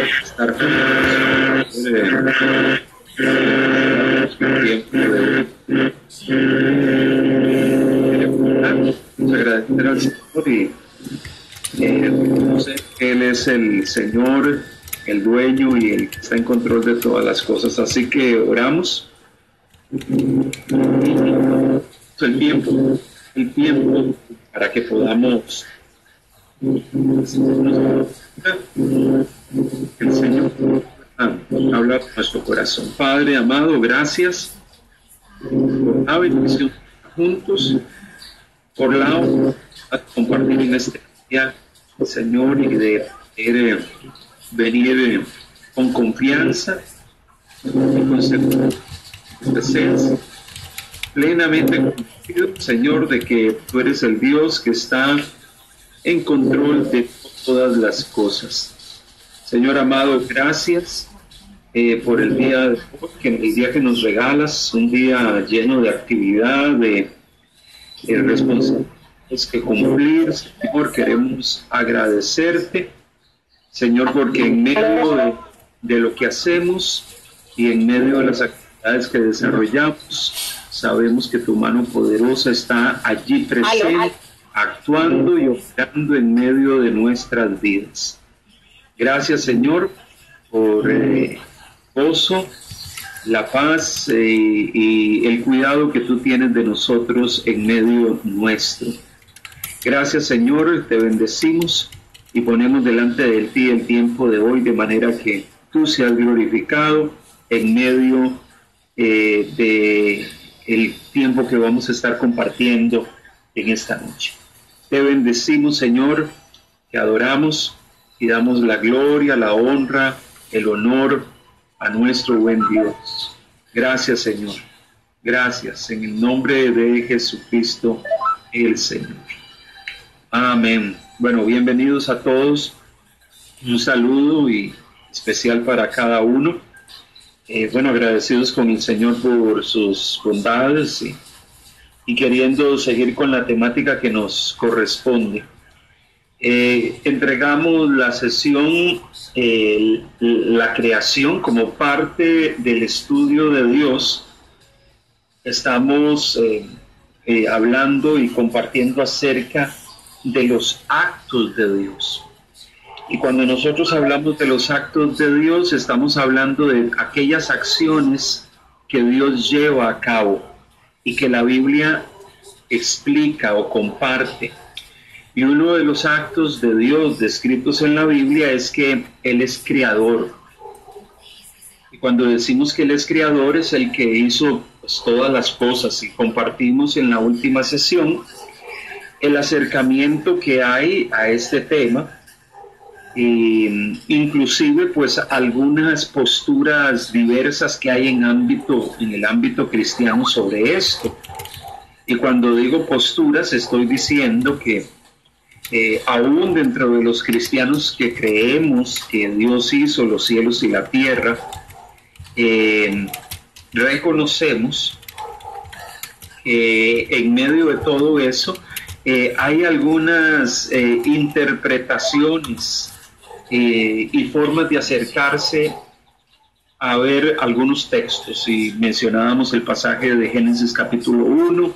estar con agradecer al Señor y reconocer que Él es el Señor, el dueño y el que está en control de todas las cosas. Así que oramos. El tiempo para que podamos el Señor habla a nuestro corazón. Padre amado, gracias por la bendición juntos, por la oportunidad de compartir en este día, Señor, y de venir con confianza y con presencia, plenamente convencido, Señor, de que tú eres el Dios que está en control de todas las cosas. Señor amado, gracias por el día de hoy, el día que nos regalas, un día lleno de actividad, de responsabilidades que cumplir. Señor, queremos agradecerte, Señor, porque en medio de lo que hacemos y en medio de las actividades que desarrollamos, sabemos que tu mano poderosa está allí presente, actuando y operando en medio de nuestras vidas. Gracias, Señor, por gozo, la paz y el cuidado que tú tienes de nosotros en medio nuestro. Gracias, Señor, te bendecimos y ponemos delante de ti el tiempo de hoy, de manera que tú seas glorificado en medio de el tiempo que vamos a estar compartiendo en esta noche. Te bendecimos, Señor, te adoramos y damos la gloria, la honra, el honor a nuestro buen Dios. Gracias, Señor. Gracias, en el nombre de Jesucristo, el Señor. Amén. Bueno, bienvenidos a todos. Un saludo y especial para cada uno. Bueno, agradecidos con el Señor por sus bondades y queriendo seguir con la temática que nos corresponde. Entregamos la sesión, la creación, como parte del estudio de Dios. Estamos hablando y compartiendo acerca de los actos de Dios. Y cuando nosotros hablamos de los actos de Dios, estamos hablando de aquellas acciones que Dios lleva a cabo y que la Biblia explica o comparte. Y uno de los actos de Dios descritos en la Biblia es que Él es creador. Y cuando decimos que Él es creador, es el que hizo pues todas las cosas. Y compartimos en la última sesión el acercamiento que hay a este tema, inclusive pues algunas posturas diversas que hay en el ámbito cristiano sobre esto. Y cuando digo posturas, estoy diciendo que aún dentro de los cristianos que creemos que Dios hizo los cielos y la tierra, reconocemos que en medio de todo eso hay algunas interpretaciones y formas de acercarse a ver algunos textos. Y mencionábamos el pasaje de Génesis capítulo 1,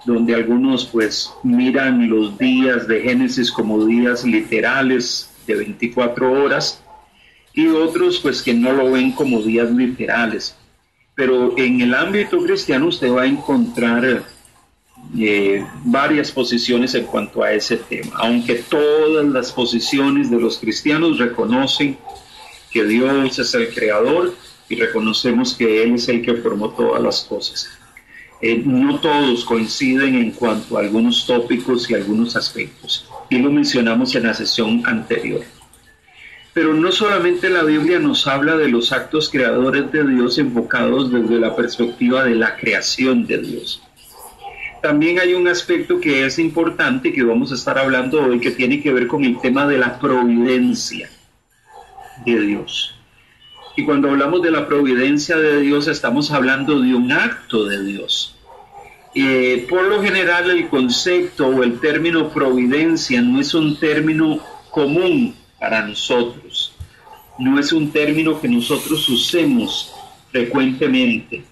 donde algunos pues miran los días de Génesis como días literales de 24 horas y otros pues que no lo ven como días literales. Pero en el ámbito cristiano usted va a encontrar varias posiciones en cuanto a ese tema, aunque todas las posiciones de los cristianos reconocen que Dios es el creador y reconocemos que Él es el que formó todas las cosas. No todos coinciden en cuanto a algunos tópicos y algunos aspectos, y lo mencionamos en la sesión anterior. Pero no solamente la Biblia nos habla de los actos creadores de Dios enfocados desde la perspectiva de la creación de Dios. También hay un aspecto que es importante que vamos a estar hablando hoy, que tiene que ver con el tema de la providencia de Dios. Y cuando hablamos de la providencia de Dios, estamos hablando de un acto de Dios. Por lo general, el concepto o el término providencia no es un término común para nosotros. no es un término que nosotros usemos frecuentemente.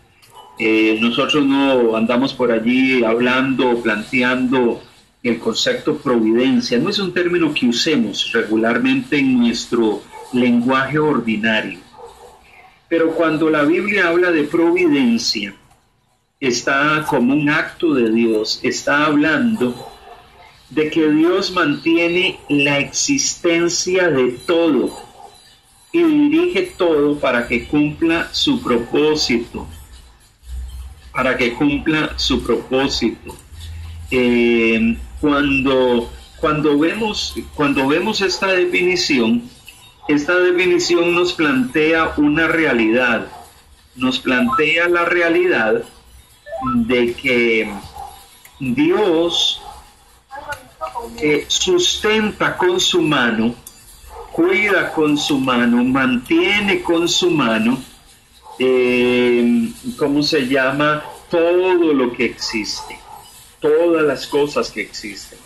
Nosotros no andamos por allí hablando, planteando el concepto providencia. No es un término que usemos regularmente en nuestro lenguaje ordinario. Pero cuando la Biblia habla de providencia, está como un acto de Dios, está hablando de que Dios mantiene la existencia de todo y dirige todo para que cumpla su propósito, para que cumpla su propósito. Cuando vemos esta definición nos plantea una realidad, nos plantea la realidad de que Dios sustenta con su mano, cuida con su mano, mantiene con su mano, todo lo que existe, todas las cosas que existen.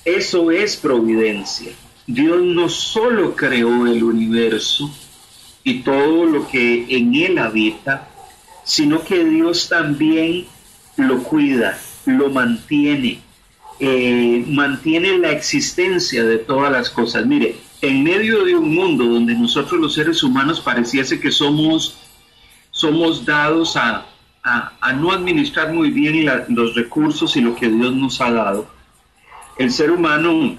Eso es providencia. Dios no solo creó el universo y todo lo que en él habita, sino que Dios también lo cuida, lo mantiene, mantiene la existencia de todas las cosas. Mire, en medio de un mundo donde nosotros los seres humanos pareciese que somos dados a no administrar muy bien los recursos y lo que Dios nos ha dado, el ser humano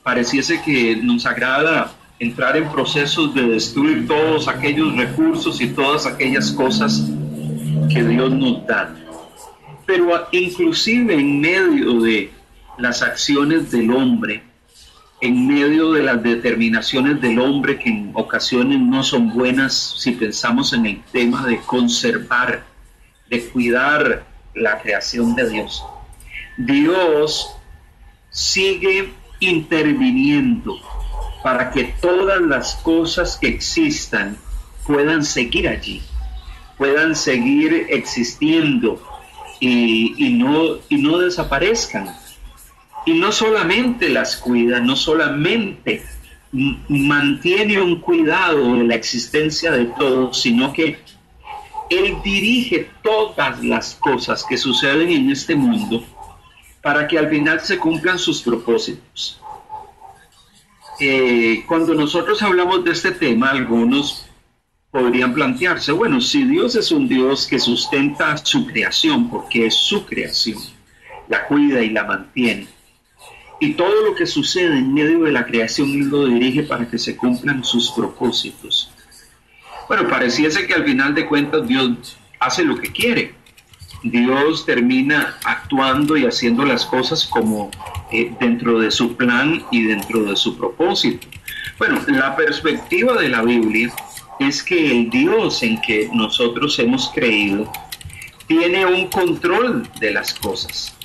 pareciese que nos agrada entrar en procesos de destruir todos aquellos recursos y todas aquellas cosas que Dios nos da. Pero inclusive en medio de las acciones del hombre, en medio de las determinaciones del hombre que en ocasiones no son buenas si pensamos en el tema de conservar, de cuidar la creación de Dios, Dios sigue interviniendo para que todas las cosas que existan puedan seguir allí, puedan seguir existiendo y no desaparezcan. Y no solamente las cuida, no solamente mantiene un cuidado de la existencia de todos, sino que Él dirige todas las cosas que suceden en este mundo para que al final se cumplan sus propósitos. Cuando nosotros hablamos de este tema, algunos podrían plantearse, bueno, si Dios es un Dios que sustenta su creación, porque es su creación, la cuida y la mantiene, y todo lo que sucede en medio de la creación Él lo dirige para que se cumplan sus propósitos. Bueno, pareciese que al final de cuentas Dios hace lo que quiere. Dios termina actuando y haciendo las cosas como dentro de su plan y dentro de su propósito. Bueno, la perspectiva de la Biblia es que el Dios en que nosotros hemos creído tiene un control de las cosas.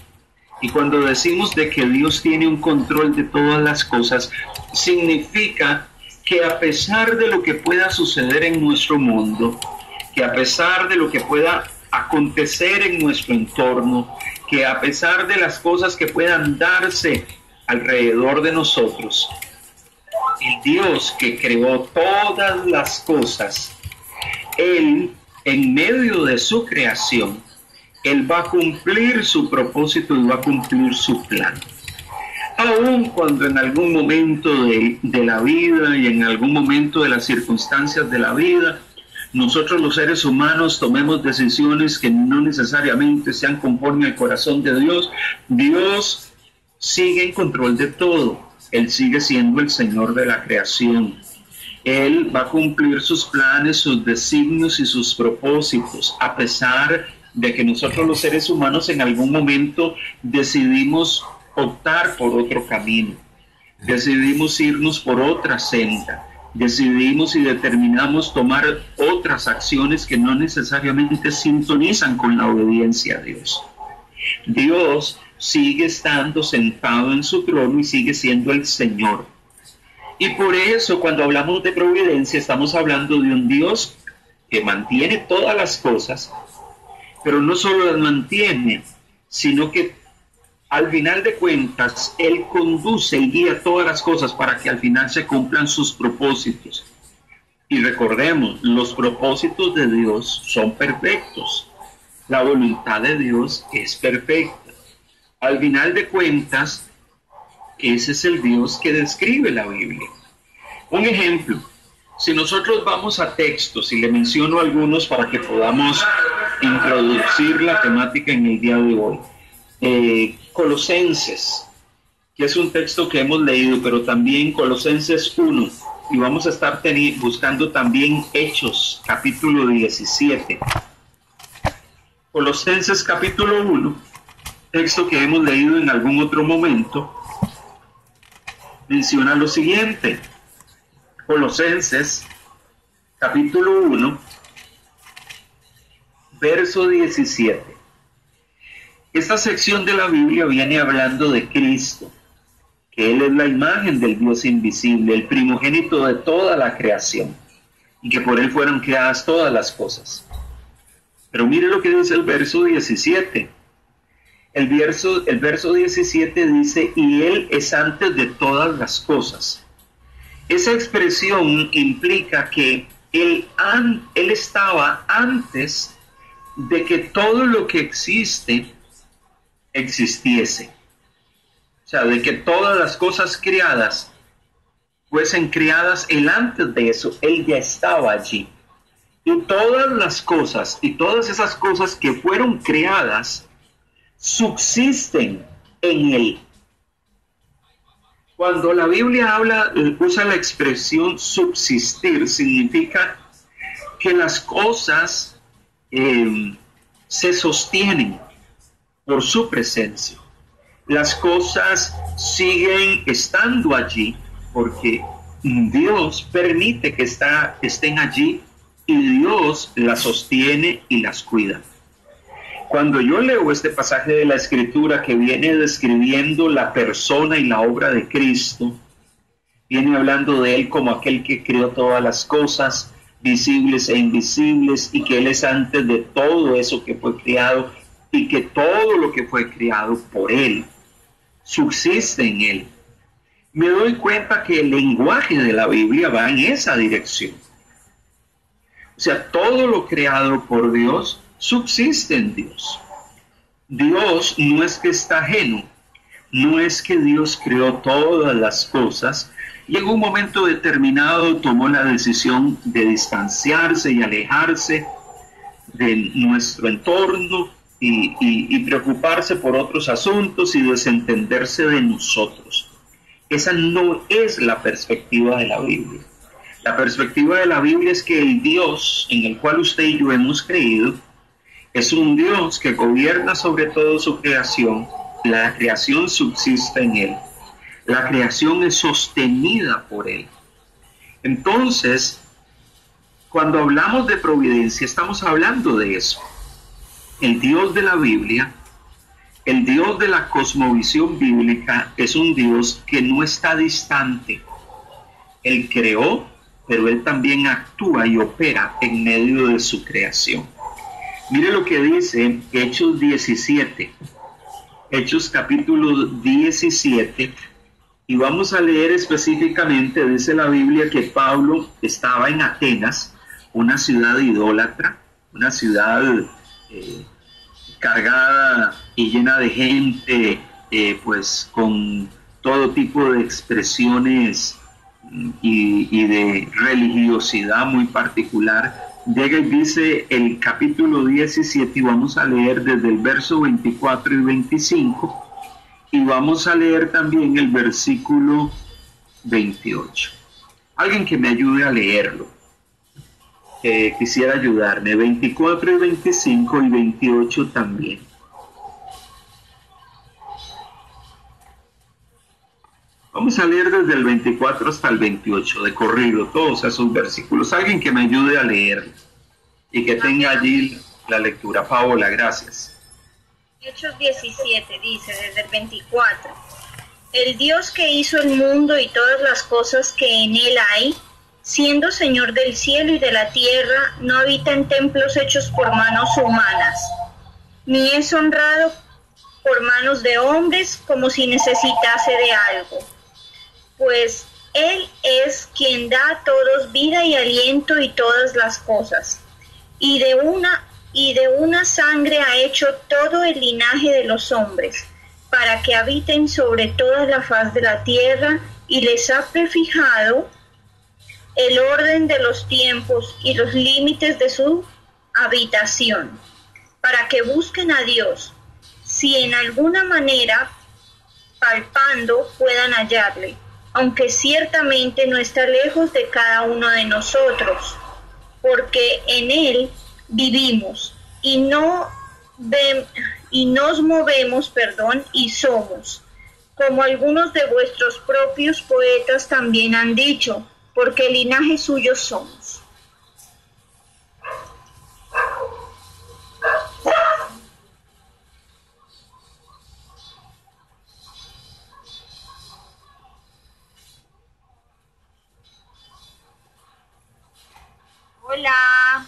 Y cuando decimos de que Dios tiene un control de todas las cosas, significa que a pesar de lo que pueda suceder en nuestro mundo, que a pesar de lo que pueda acontecer en nuestro entorno, que a pesar de las cosas que puedan darse alrededor de nosotros, el Dios que creó todas las cosas, Él, en medio de su creación, Él va a cumplir su propósito y va a cumplir su plan. Aun cuando en algún momento de la vida y en algún momento de las circunstancias de la vida, nosotros los seres humanos tomemos decisiones que no necesariamente sean conforme al corazón de Dios, Dios sigue en control de todo. Él sigue siendo el Señor de la creación. Él va a cumplir sus planes, sus designios y sus propósitos, a pesar de que nosotros los seres humanos en algún momento decidimos optar por otro camino, decidimos irnos por otra senda, decidimos y determinamos tomar otras acciones que no necesariamente sintonizan con la obediencia a Dios. Dios sigue estando sentado en su trono y sigue siendo el Señor. Y por eso cuando hablamos de providencia estamos hablando de un Dios que mantiene todas las cosas, pero no solo las mantiene, sino que al final de cuentas Él conduce y guía todas las cosas para que al final se cumplan sus propósitos. Y recordemos, los propósitos de Dios son perfectos. La voluntad de Dios es perfecta. Al final de cuentas, ese es el Dios que describe la Biblia. Un ejemplo, si nosotros vamos a textos, y le menciono algunos para que podamos introducir la temática en el día de hoy. Colosenses, que es un texto que hemos leído, pero también Colosenses 1, y vamos a estar buscando también Hechos, capítulo 17. Colosenses capítulo 1, texto que hemos leído en algún otro momento, menciona lo siguiente. Colosenses capítulo 1, verso 17. Esta sección de la Biblia viene hablando de Cristo, que Él es la imagen del Dios invisible, el primogénito de toda la creación, y que por Él fueron creadas todas las cosas. Pero mire lo que dice el verso 17. El verso 17 dice, y Él es antes de todas las cosas. Esa expresión implica que Él estaba antes de que todo lo que existe existiese. O sea, de que todas las cosas creadas fuesen creadas, Él antes de eso, Él ya estaba allí. Y todas las cosas, y todas esas cosas que fueron creadas, subsisten en Él. Cuando la Biblia usa la expresión subsistir, significa que las cosas se sostienen por su presencia. Las cosas siguen estando allí porque Dios permite que estén allí y Dios las sostiene y las cuida. Cuando yo leo este pasaje de la Escritura que viene describiendo la persona y la obra de Cristo, viene hablando de Él como aquel que creó todas las cosas, visibles e invisibles, y que Él es antes de todo eso que fue creado, y que todo lo que fue creado por Él subsiste en Él. Me doy cuenta que el lenguaje de la Biblia va en esa dirección. O sea, todo lo creado por Dios subsiste en Dios. Dios no es que está ajeno, no es que Dios creó todas las cosas y en un momento determinado tomó la decisión de distanciarse y alejarse de nuestro entorno y preocuparse por otros asuntos y desentenderse de nosotros. Esa no es la perspectiva de la Biblia. La perspectiva de la Biblia es que el Dios en el cual usted y yo hemos creído es un Dios que gobierna sobre todo su creación. La creación subsiste en Él. La creación es sostenida por Él. Entonces, cuando hablamos de providencia, estamos hablando de eso. El Dios de la Biblia, el Dios de la cosmovisión bíblica, es un Dios que no está distante. Él creó, pero Él también actúa y opera en medio de su creación. Mire lo que dice Hechos 17, Hechos capítulo 17, y vamos a leer específicamente, dice la Biblia que Pablo estaba en Atenas, una ciudad idólatra, una ciudad cargada y llena de gente, pues con todo tipo de expresiones y de religiosidad muy particular. Llega y dice el capítulo 17 y vamos a leer desde el verso 24 y 25 y vamos a leer también el versículo 28. Alguien que me ayude a leerlo, que quisiera ayudarme, 24 y 25 y 28 también. Vamos a leer desde el 24 hasta el 28, de corrido, todos esos versículos. Alguien que me ayude a leer y que tenga allí la lectura. Paola, gracias. Hechos 17 dice, desde el 24. El Dios que hizo el mundo y todas las cosas que en él hay, siendo Señor del cielo y de la tierra, no habita en templos hechos por manos humanas, ni es honrado por manos de hombres como si necesitase de algo. Pues Él es quien da a todos vida y aliento y todas las cosas. Y de una sangre ha hecho todo el linaje de los hombres, para que habiten sobre toda la faz de la tierra, y les ha prefijado el orden de los tiempos y los límites de su habitación, para que busquen a Dios, si en alguna manera palpando puedan hallarle, aunque ciertamente no está lejos de cada uno de nosotros, porque en Él vivimos y nos movemos, y somos, como algunos de vuestros propios poetas también han dicho, porque linaje suyo somos. Hola.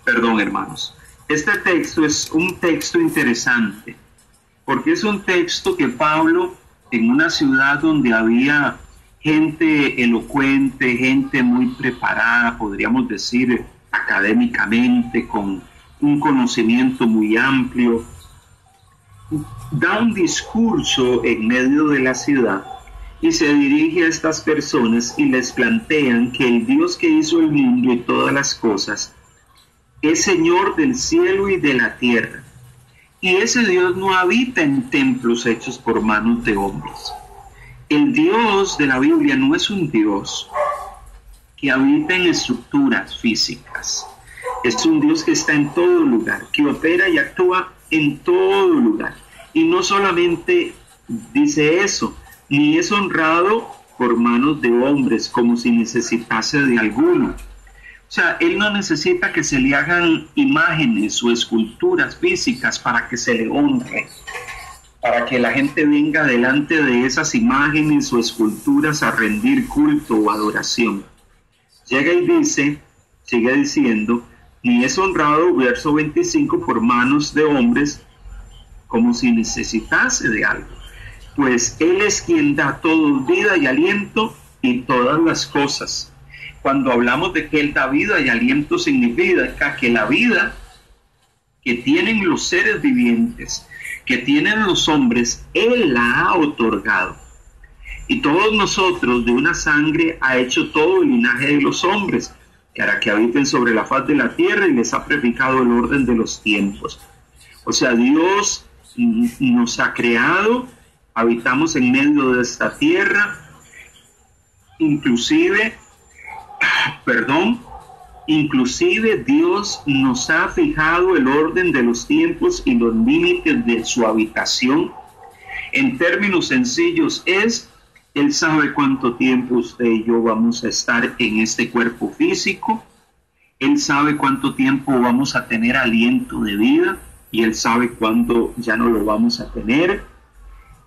Perdón, hermanos. Este texto es un texto interesante, porque es un texto que Pablo, en una ciudad donde había gente elocuente, gente muy preparada, podríamos decir académicamente, con un conocimiento muy amplio, da un discurso en medio de la ciudad y se dirige a estas personas y les plantean que el Dios que hizo el mundo y todas las cosas es Señor del cielo y de la tierra. Y ese Dios no habita en templos hechos por manos de hombres. El Dios de la Biblia no es un Dios que habita en estructuras físicas. Es un Dios que está en todo lugar, que opera y actúa en todo lugar. Y no solamente dice eso, ni es honrado por manos de hombres como si necesitase de alguno. O sea, Él no necesita que se le hagan imágenes o esculturas físicas para que se le honre, para que la gente venga delante de esas imágenes o esculturas a rendir culto o adoración. Llega y dice, sigue diciendo, ni es honrado, verso 25, por manos de hombres como si necesitase de algo, pues Él es quien da todo vida y aliento y todas las cosas. Cuando hablamos de que Él da vida y aliento, significa que la vida que tienen los seres vivientes, que tienen los hombres, Él la ha otorgado. Y todos nosotros de una sangre ha hecho todo el linaje de los hombres, para que habiten sobre la faz de la tierra, y les ha prefijado el orden de los tiempos. O sea, Dios nos ha creado, habitamos en medio de esta tierra, inclusive Dios nos ha fijado el orden de los tiempos y los límites de su habitación. En términos sencillos Él sabe cuánto tiempo usted y yo vamos a estar en este cuerpo físico. Él sabe cuánto tiempo vamos a tener aliento de vida y Él sabe cuándo ya no lo vamos a tener.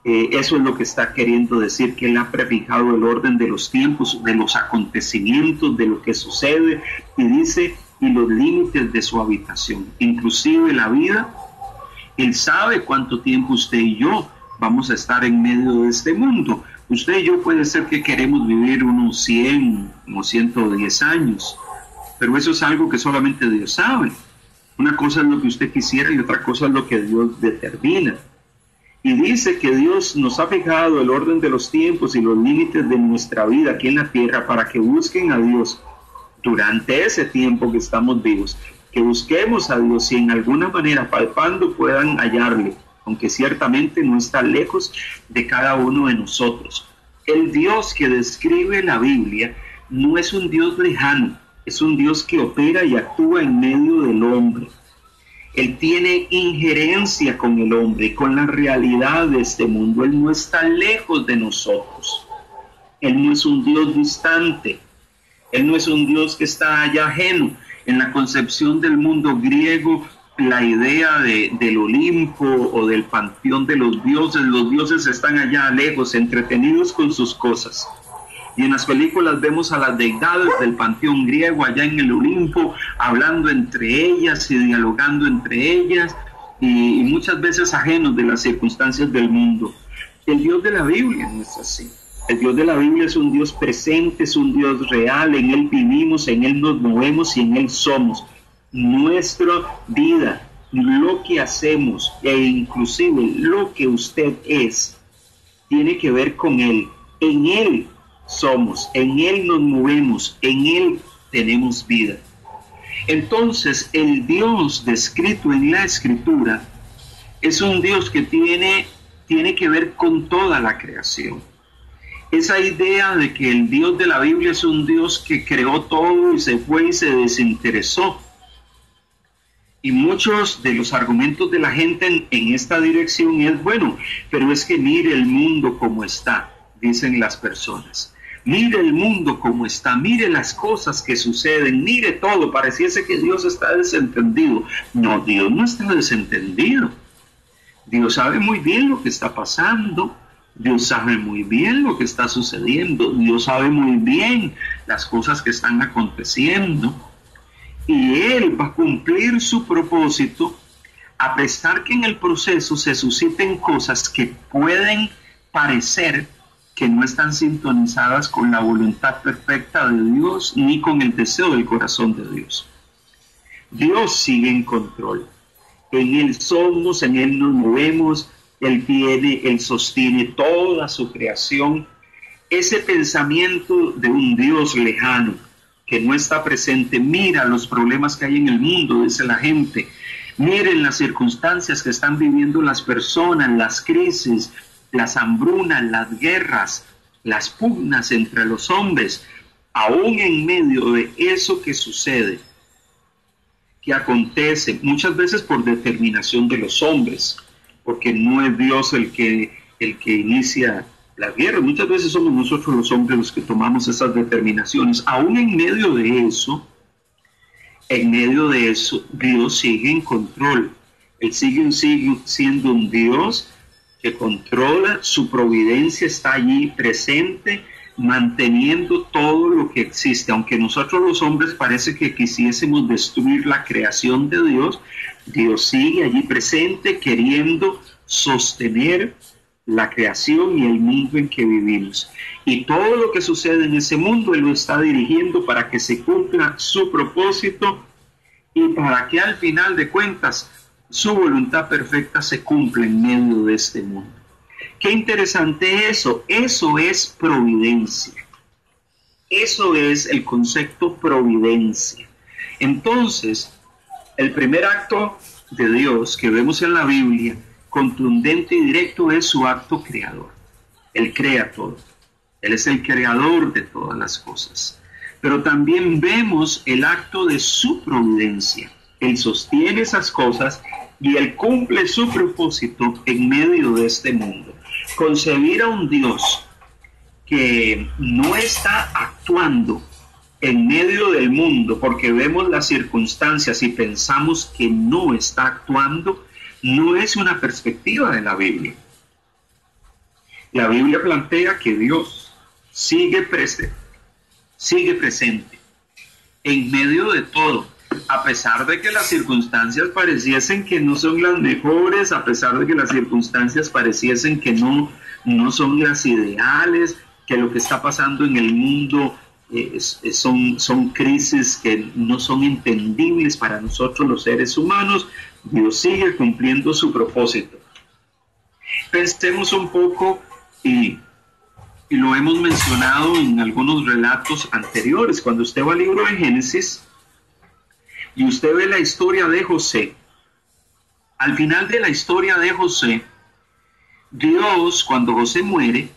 Eso es lo que está queriendo decir, que Él ha prefijado el orden de los tiempos, de los acontecimientos, de lo que sucede, y dice, y los límites de su habitación, inclusive la vida. Él sabe cuánto tiempo usted y yo vamos a estar en medio de este mundo. Usted y yo puede ser que queremos vivir unos 100 o 110 años, pero eso es algo que solamente Dios sabe. Una cosa es lo que usted quisiera y otra cosa es lo que Dios determina. Y dice que Dios nos ha fijado el orden de los tiempos y los límites de nuestra vida aquí en la tierra para que busquen a Dios durante ese tiempo que estamos vivos, que busquemos a Dios y en alguna manera palpando puedan hallarle, aunque ciertamente no está lejos de cada uno de nosotros. El Dios que describe la Biblia no es un Dios lejano, es un Dios que opera y actúa en medio del hombre. Él tiene injerencia con el hombre, con la realidad de este mundo. Él no está lejos de nosotros. Él no es un Dios distante. Él no es un Dios que está allá ajeno. En la concepción del mundo griego, la idea del Olimpo o del panteón de los dioses están allá lejos, entretenidos con sus cosas. Y en las películas vemos a las deidades del panteón griego allá en el Olimpo, hablando entre ellas y dialogando entre ellas, y muchas veces ajenos de las circunstancias del mundo. El Dios de la Biblia no es así. El Dios de la Biblia es un Dios presente, es un Dios real, en Él vivimos, en Él nos movemos y en Él somos. Nuestra vida, lo que hacemos e inclusive lo que usted es, tiene que ver con Él. En Él somos, en Él nos movemos, en Él tenemos vida. Entonces, el Dios descrito en la Escritura es un Dios que tiene que ver con toda la creación. Esa idea de que el Dios de la Biblia es un Dios que creó todo y se fue y se desinteresó. Y muchos de los argumentos de la gente en esta dirección es, bueno, pero es que mire el mundo como está, dicen las personas. Mire el mundo como está, mire las cosas que suceden, mire todo, pareciese que Dios está desentendido. No, Dios no está desentendido. Dios sabe muy bien lo que está pasando, Dios sabe muy bien lo que está sucediendo, Dios sabe muy bien las cosas que están aconteciendo. Y Él va a cumplir su propósito, a pesar que en el proceso se susciten cosas que pueden parecer que no están sintonizadas con la voluntad perfecta de Dios ni con el deseo del corazón de Dios. Dios sigue en control. En Él somos, en Él nos movemos, Él sostiene toda su creación. Ese pensamiento de un Dios lejano, que no está presente, mira los problemas que hay en el mundo, dice la gente, miren las circunstancias que están viviendo las personas, las crisis, las hambrunas, las guerras, las pugnas entre los hombres, aún en medio de eso que sucede, que acontece muchas veces por determinación de los hombres, porque no es Dios el que inicia la guerra, muchas veces somos nosotros los hombres los que tomamos esas determinaciones. Aún en medio de eso, Dios sigue en control. Él sigue siendo un Dios que controla, su providencia está allí presente, manteniendo todo lo que existe. Aunque nosotros los hombres parece que quisiésemos destruir la creación de Dios, Dios sigue allí presente, queriendo sostener la creación y el mundo en que vivimos. Y todo lo que sucede en ese mundo, Él lo está dirigiendo para que se cumpla su propósito y para que al final de cuentas su voluntad perfecta se cumpla en medio de este mundo. Qué interesante eso es providencia. Eso es el concepto providencia. Entonces, el primer acto de Dios que vemos en la Biblia, contundente y directo, es su acto creador. Él crea todo. Él es el creador de todas las cosas. Pero también vemos el acto de su providencia. Él sostiene esas cosas y Él cumple su propósito en medio de este mundo. Concebir a un Dios que no está actuando en medio del mundo porque vemos las circunstancias y pensamos que no está actuando, no es una perspectiva de la Biblia. La Biblia plantea que Dios sigue presente en medio de todo, a pesar de que las circunstancias pareciesen que no son las mejores, a pesar de que las circunstancias pareciesen que no son las ideales, que lo que está pasando en el mundo son crisis que no son entendibles para nosotros los seres humanos. Dios sigue cumpliendo su propósito. Pensemos un poco, y lo hemos mencionado en algunos relatos anteriores, cuando usted va al libro de Génesis y usted ve la historia de José. Al final de la historia de José, Dios, cuando José muere,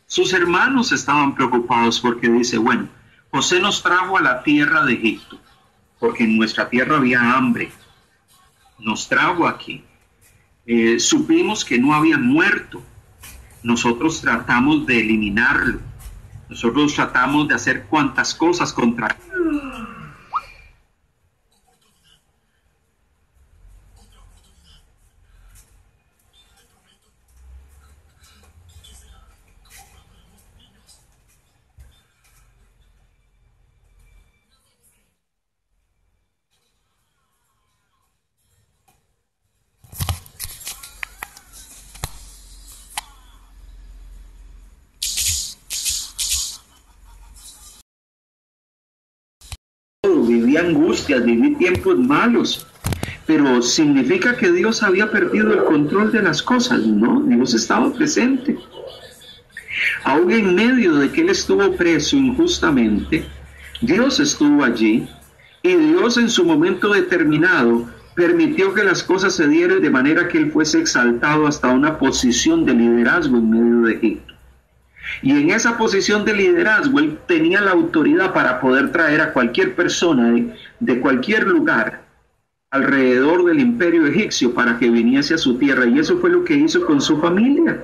sus hermanos estaban preocupados porque dice, bueno, José nos trajo a la tierra de Egipto, porque en nuestra tierra había hambre. Nos trajo aquí. Supimos que no había muerto. Nosotros tratamos de eliminarlo. Nosotros tratamos de hacer cuantas cosas contra él. viví angustias, viví tiempos malos, pero ¿significa que Dios había perdido el control de las cosas? No, Dios estaba presente. Aún en medio de que él estuvo preso injustamente, Dios estuvo allí, y Dios en su momento determinado permitió que las cosas se dieran de manera que él fuese exaltado hasta una posición de liderazgo en medio de Egipto. Y en esa posición de liderazgo él tenía la autoridad para poder traer a cualquier persona de cualquier lugar alrededor del imperio egipcio para que viniese a su tierra, y eso fue lo que hizo con su familia.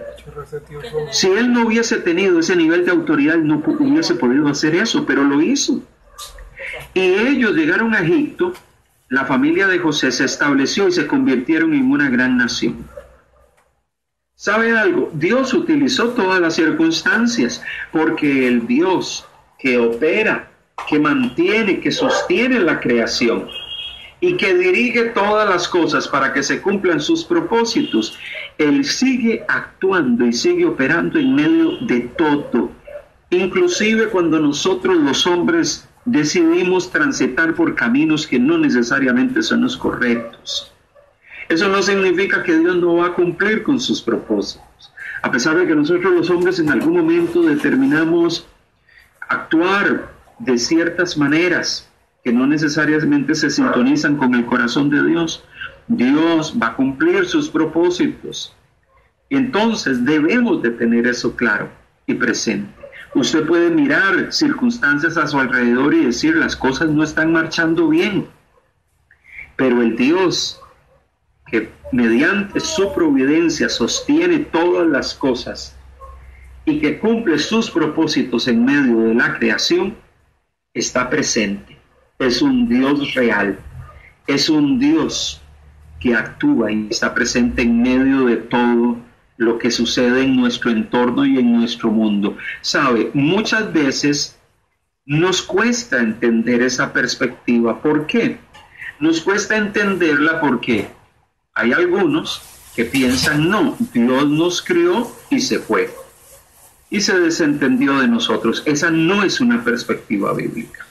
Si él no hubiese tenido ese nivel de autoridad, él no hubiese podido hacer eso, pero lo hizo. Y ellos llegaron a Egipto, la familia de José se estableció y se convirtieron en una gran nación. ¿Sabe algo? Dios utilizó todas las circunstancias, porque el Dios que opera, que mantiene, que sostiene la creación y que dirige todas las cosas para que se cumplan sus propósitos, Él sigue actuando y sigue operando en medio de todo, inclusive cuando nosotros los hombres decidimos transitar por caminos que no necesariamente son los correctos. Eso no significa que Dios no va a cumplir con sus propósitos, a pesar de que nosotros los hombres en algún momento determinamos actuar de ciertas maneras que no necesariamente se sintonizan con el corazón de Dios. Dios va a cumplir sus propósitos. Entonces debemos de tener eso claro y presente. Usted puede mirar circunstancias a su alrededor y decir, las cosas no están marchando bien, pero el Dios que mediante su providencia sostiene todas las cosas y que cumple sus propósitos en medio de la creación, está presente. Es un Dios real, es un Dios que actúa y está presente en medio de todo lo que sucede en nuestro entorno y en nuestro mundo. Sabe, muchas veces nos cuesta entender esa perspectiva. ¿Por qué? Nos cuesta entenderla porque hay algunos que piensan, no, Dios nos creó y se fue, y se desentendió de nosotros. Esa no es una perspectiva bíblica.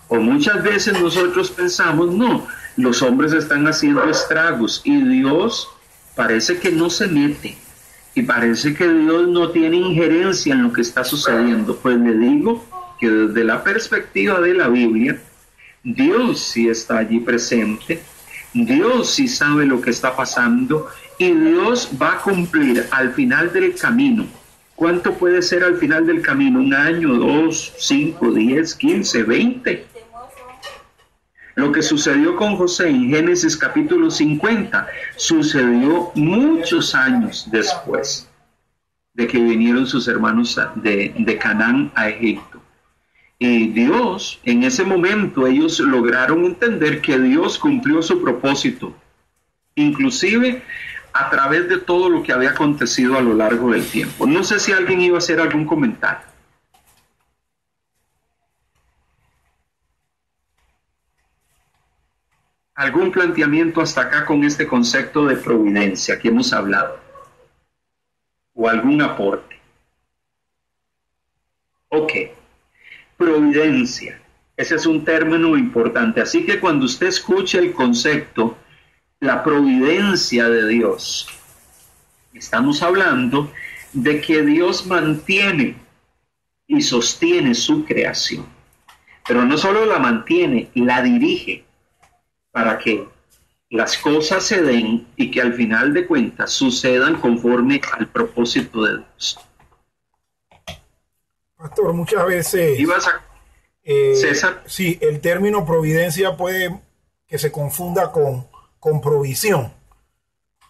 O muchas veces nosotros pensamos, no, los hombres están haciendo estragos y Dios parece que no se mete, y parece que Dios no tiene injerencia en lo que está sucediendo. Pues le digo que desde la perspectiva de la Biblia, Dios sí está allí presente, Dios sí sabe lo que está pasando, y Dios va a cumplir al final del camino. ¿Cuánto puede ser al final del camino? ¿1 año, 2, 5, 10, 15, 20? Lo que sucedió con José en Génesis capítulo 50 sucedió muchos años después de que vinieron sus hermanos de Canaán a Egipto. Y Dios, en ese momento, ellos lograron entender que Dios cumplió su propósito, inclusive a través de todo lo que había acontecido a lo largo del tiempo. No sé si alguien iba a hacer algún comentario. ¿Algún planteamiento hasta acá con este concepto de providencia que hemos hablado? ¿O algún aporte? Ok. Providencia. Ese es un término importante. Así que cuando usted escuche el concepto, la providencia de Dios, estamos hablando de que Dios mantiene y sostiene su creación. Pero no solo la mantiene, la dirige para que las cosas se den y que al final de cuentas sucedan conforme al propósito de Dios. Pastor, muchas veces César. Sí, el término providencia puede que se confunda con provisión,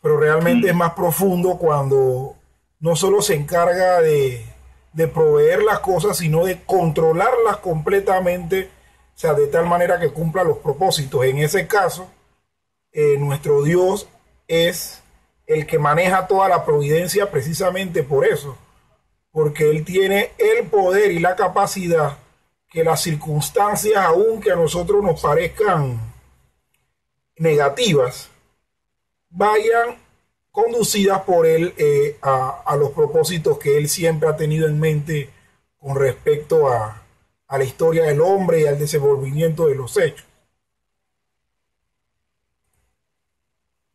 pero realmente es más profundo cuando no solo se encarga de proveer las cosas, sino de controlarlas completamente, o sea, de tal manera que cumpla los propósitos. En ese caso, nuestro Dios es el que maneja toda la providencia precisamente por eso, porque Él tiene el poder y la capacidad que las circunstancias, aunque a nosotros nos parezcan negativas, vayan conducidas por Él a los propósitos que Él siempre ha tenido en mente con respecto a a la historia del hombre y al desenvolvimiento de los hechos.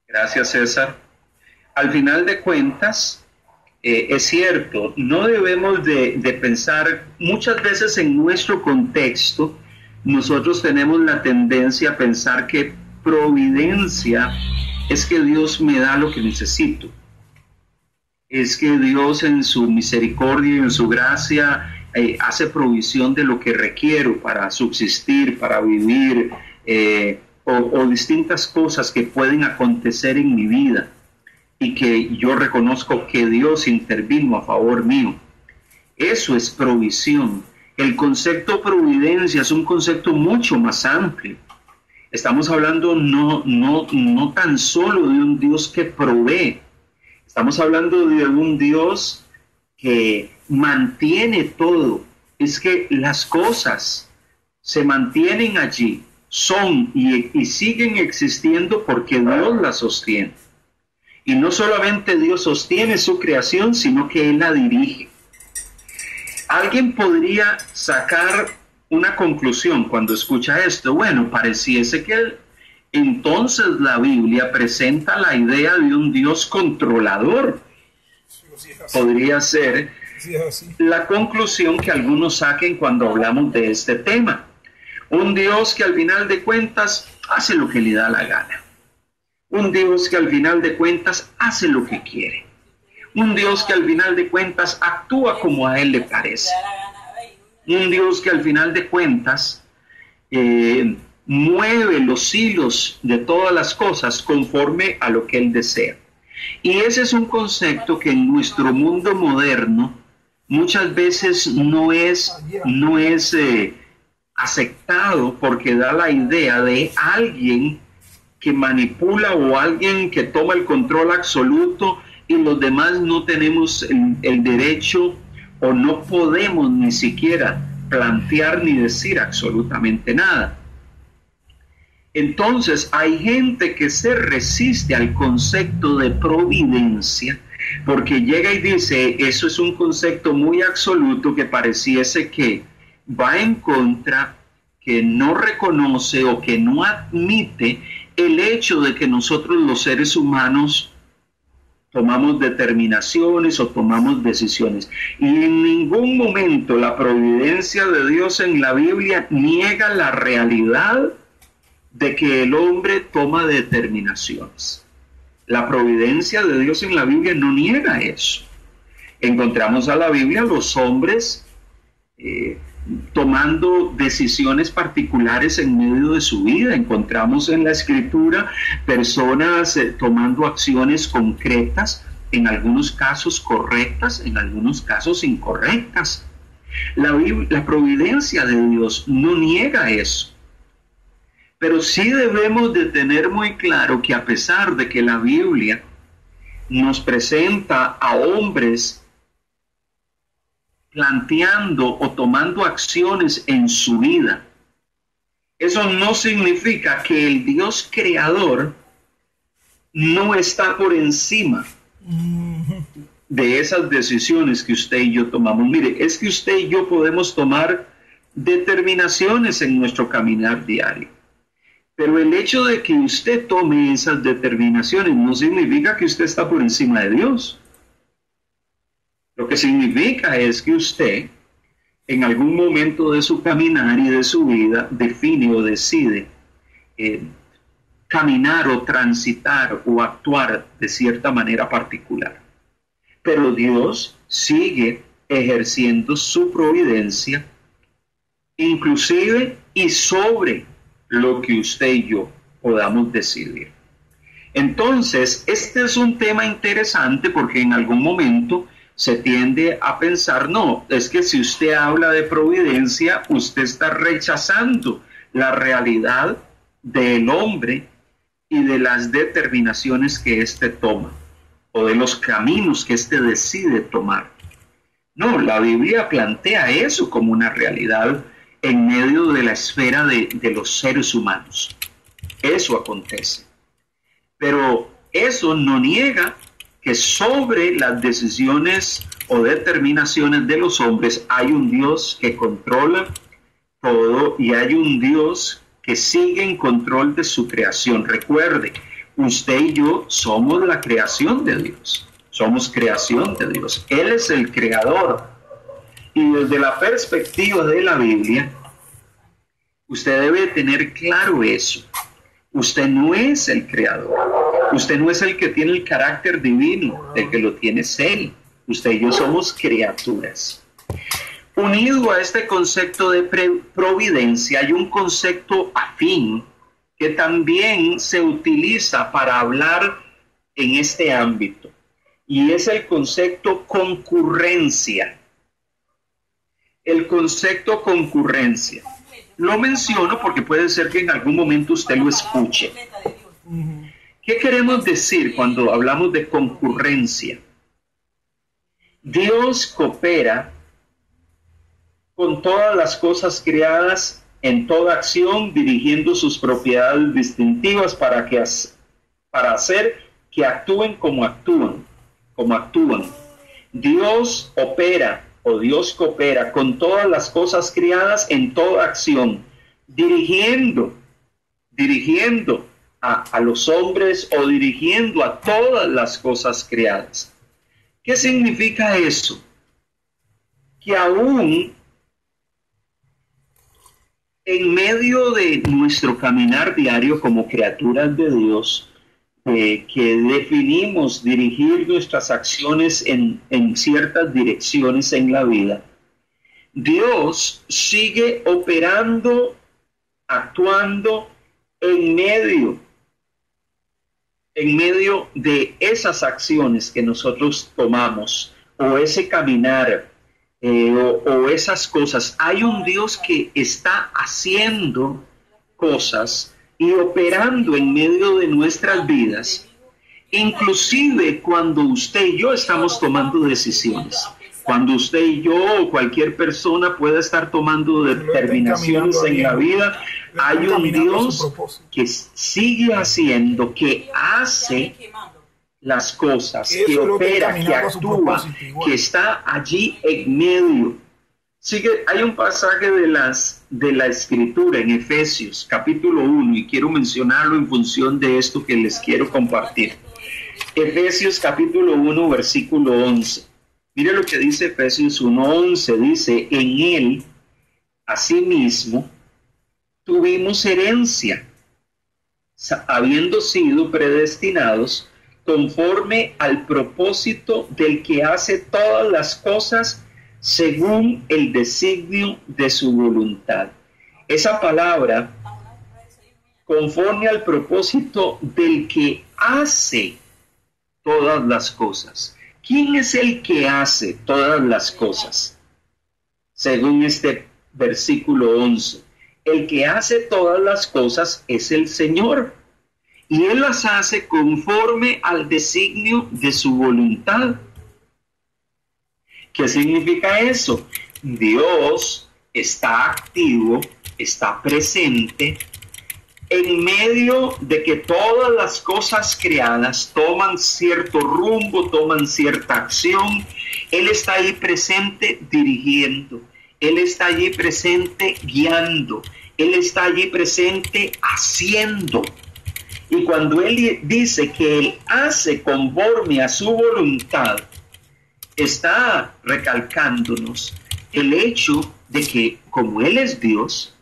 Gracias, César. Al final de cuentas, es cierto, no debemos de pensar, muchas veces en nuestro contexto, nosotros tenemos la tendencia a pensar que providencia es que Dios me da lo que necesito. Es que Dios en su misericordia y en su gracia hace provisión de lo que requiero para subsistir, para vivir, o distintas cosas que pueden acontecer en mi vida y que yo reconozco que Dios intervino a favor mío. Eso es provisión. El concepto providencia es un concepto mucho más amplio. Estamos hablando no tan solo de un Dios que provee. Estamos hablando de un Dios que mantiene todo. Es que las cosas se mantienen allí, son y siguen existiendo porque Dios las sostiene. Y no solamente Dios sostiene su creación, sino que Él la dirige. Alguien podría sacar una conclusión cuando escucha esto. Bueno, pareciese que entonces la Biblia presenta la idea de un Dios controlador. Podría ser la conclusión que algunos saquen cuando hablamos de este tema. Un Dios que al final de cuentas hace lo que le da la gana. Un Dios que al final de cuentas hace lo que quiere. Un Dios que al final de cuentas actúa como a Él le parece. Un Dios que al final de cuentas mueve los hilos de todas las cosas conforme a lo que Él desea. Y ese es un concepto que en nuestro mundo moderno muchas veces no es aceptado, porque da la idea de alguien que manipula o alguien que toma el control absoluto y los demás no tenemos el derecho o no podemos ni siquiera plantear ni decir absolutamente nada. Entonces hay gente que se resiste al concepto de providencia porque llega y dice, eso es un concepto muy absoluto que pareciese que va en contra, que no reconoce o que no admite el hecho de que nosotros los seres humanos tomamos determinaciones o tomamos decisiones. Y en ningún momento la providencia de Dios en la Biblia niega la realidad de que el hombre toma determinaciones. La providencia de Dios en la Biblia no niega eso. Encontramos a la Biblia los hombres tomando decisiones particulares en medio de su vida. Encontramos en la Escritura personas tomando acciones concretas, en algunos casos correctas, en algunos casos incorrectas. La providencia de Dios no niega eso. Pero sí debemos de tener muy claro que a pesar de que la Biblia nos presenta a hombres planteando o tomando acciones en su vida, eso no significa que el Dios creador no está por encima de esas decisiones que usted y yo tomamos. Mire, es que usted y yo podemos tomar determinaciones en nuestro caminar diario, pero el hecho de que usted tome esas determinaciones no significa que usted está por encima de Dios. Lo que significa es que usted, en algún momento de su caminar y de su vida, define o decide caminar o transitar o actuar de cierta manera particular. Pero Dios sigue ejerciendo su providencia, inclusive y sobre lo que usted y yo podamos decidir. Entonces, este es un tema interesante porque en algún momento se tiende a pensar, no, es que si usted habla de providencia, usted está rechazando la realidad del hombre y de las determinaciones que éste toma, o de los caminos que éste decide tomar. No, la Biblia plantea eso como una realidad en medio de la esfera de los seres humanos. Eso acontece. Pero eso no niega que sobre las decisiones o determinaciones de los hombres hay un Dios que controla, todo y hay un Dios que sigue en control de su creación. Recuerde, usted y yo somos la creación de Dios. Somos creación de Dios. Él es el creador. Y desde la perspectiva de la Biblia, usted debe tener claro eso. Usted no es el creador. Usted no es el que tiene el carácter divino. El que lo tiene es Él. Usted y yo somos criaturas. Unido a este concepto de providencia, hay un concepto afín que también se utiliza para hablar en este ámbito. Y es el concepto concurrencia. El concepto concurrencia. Lo menciono porque puede ser que en algún momento usted lo escuche. ¿Qué queremos decir cuando hablamos de concurrencia? Dios coopera con todas las cosas creadas en toda acción, dirigiendo sus propiedades distintivas para hacer que actúen como actúan. Dios opera o Dios coopera con todas las cosas creadas en toda acción, dirigiendo a los hombres o dirigiendo a todas las cosas creadas. ¿Qué significa eso? Que aún en medio de nuestro caminar diario como criaturas de Dios, que definimos dirigir nuestras acciones en ciertas direcciones en la vida, Dios sigue operando, actuando en medio de esas acciones que nosotros tomamos, o ese caminar, o esas cosas. Hay un Dios que está haciendo cosas y operando en medio de nuestras vidas, inclusive cuando usted y yo estamos tomando decisiones. Cuando usted y yo o cualquier persona pueda estar tomando determinaciones en la vida, hay un Dios que sigue haciendo, que hace las cosas, que opera, que actúa, que está allí en medio. Hay un pasaje de la Escritura en Efesios, capítulo 1, y quiero mencionarlo en función de esto que les quiero compartir. Efesios, capítulo 1, versículo 11. Mire lo que dice Efesios 1:11, dice: en Él, asimismo, tuvimos herencia, habiendo sido predestinados conforme al propósito del que hace todas las cosas según el designio de su voluntad. Esa palabra, conforme al propósito del que hace todas las cosas. ¿Quién es el que hace todas las cosas? Según este versículo 11, el que hace todas las cosas es el Señor, y Él las hace conforme al designio de su voluntad. ¿Qué significa eso? Dios está activo, está presente, en medio de que todas las cosas creadas toman cierto rumbo, toman cierta acción. Él está ahí presente dirigiendo, Él está allí presente guiando, Él está allí presente haciendo. Y cuando Él dice que Él hace conforme a su voluntad, está recalcándonos el hecho de que como Él es Dios,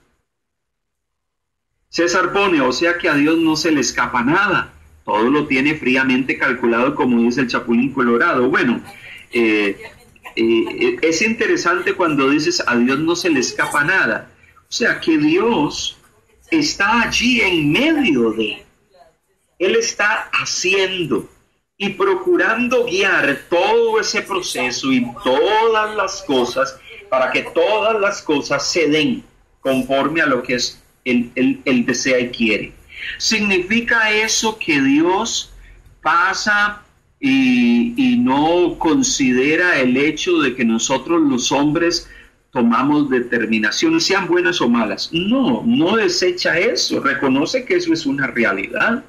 César pone, o sea que a Dios no se le escapa nada, todo lo tiene fríamente calculado, como dice el Chapulín Colorado. Bueno, es interesante cuando dices a Dios no se le escapa nada, o sea que Dios está allí en medio de, Él está haciendo y procurando guiar todo ese proceso y todas las cosas para que todas las cosas se den conforme a lo que es Él desea y quiere. ¿Significa eso que Dios pasa y no considera el hecho de que nosotros los hombres tomamos determinaciones, sean buenas o malas? No, no desecha eso, reconoce que eso es una realidad.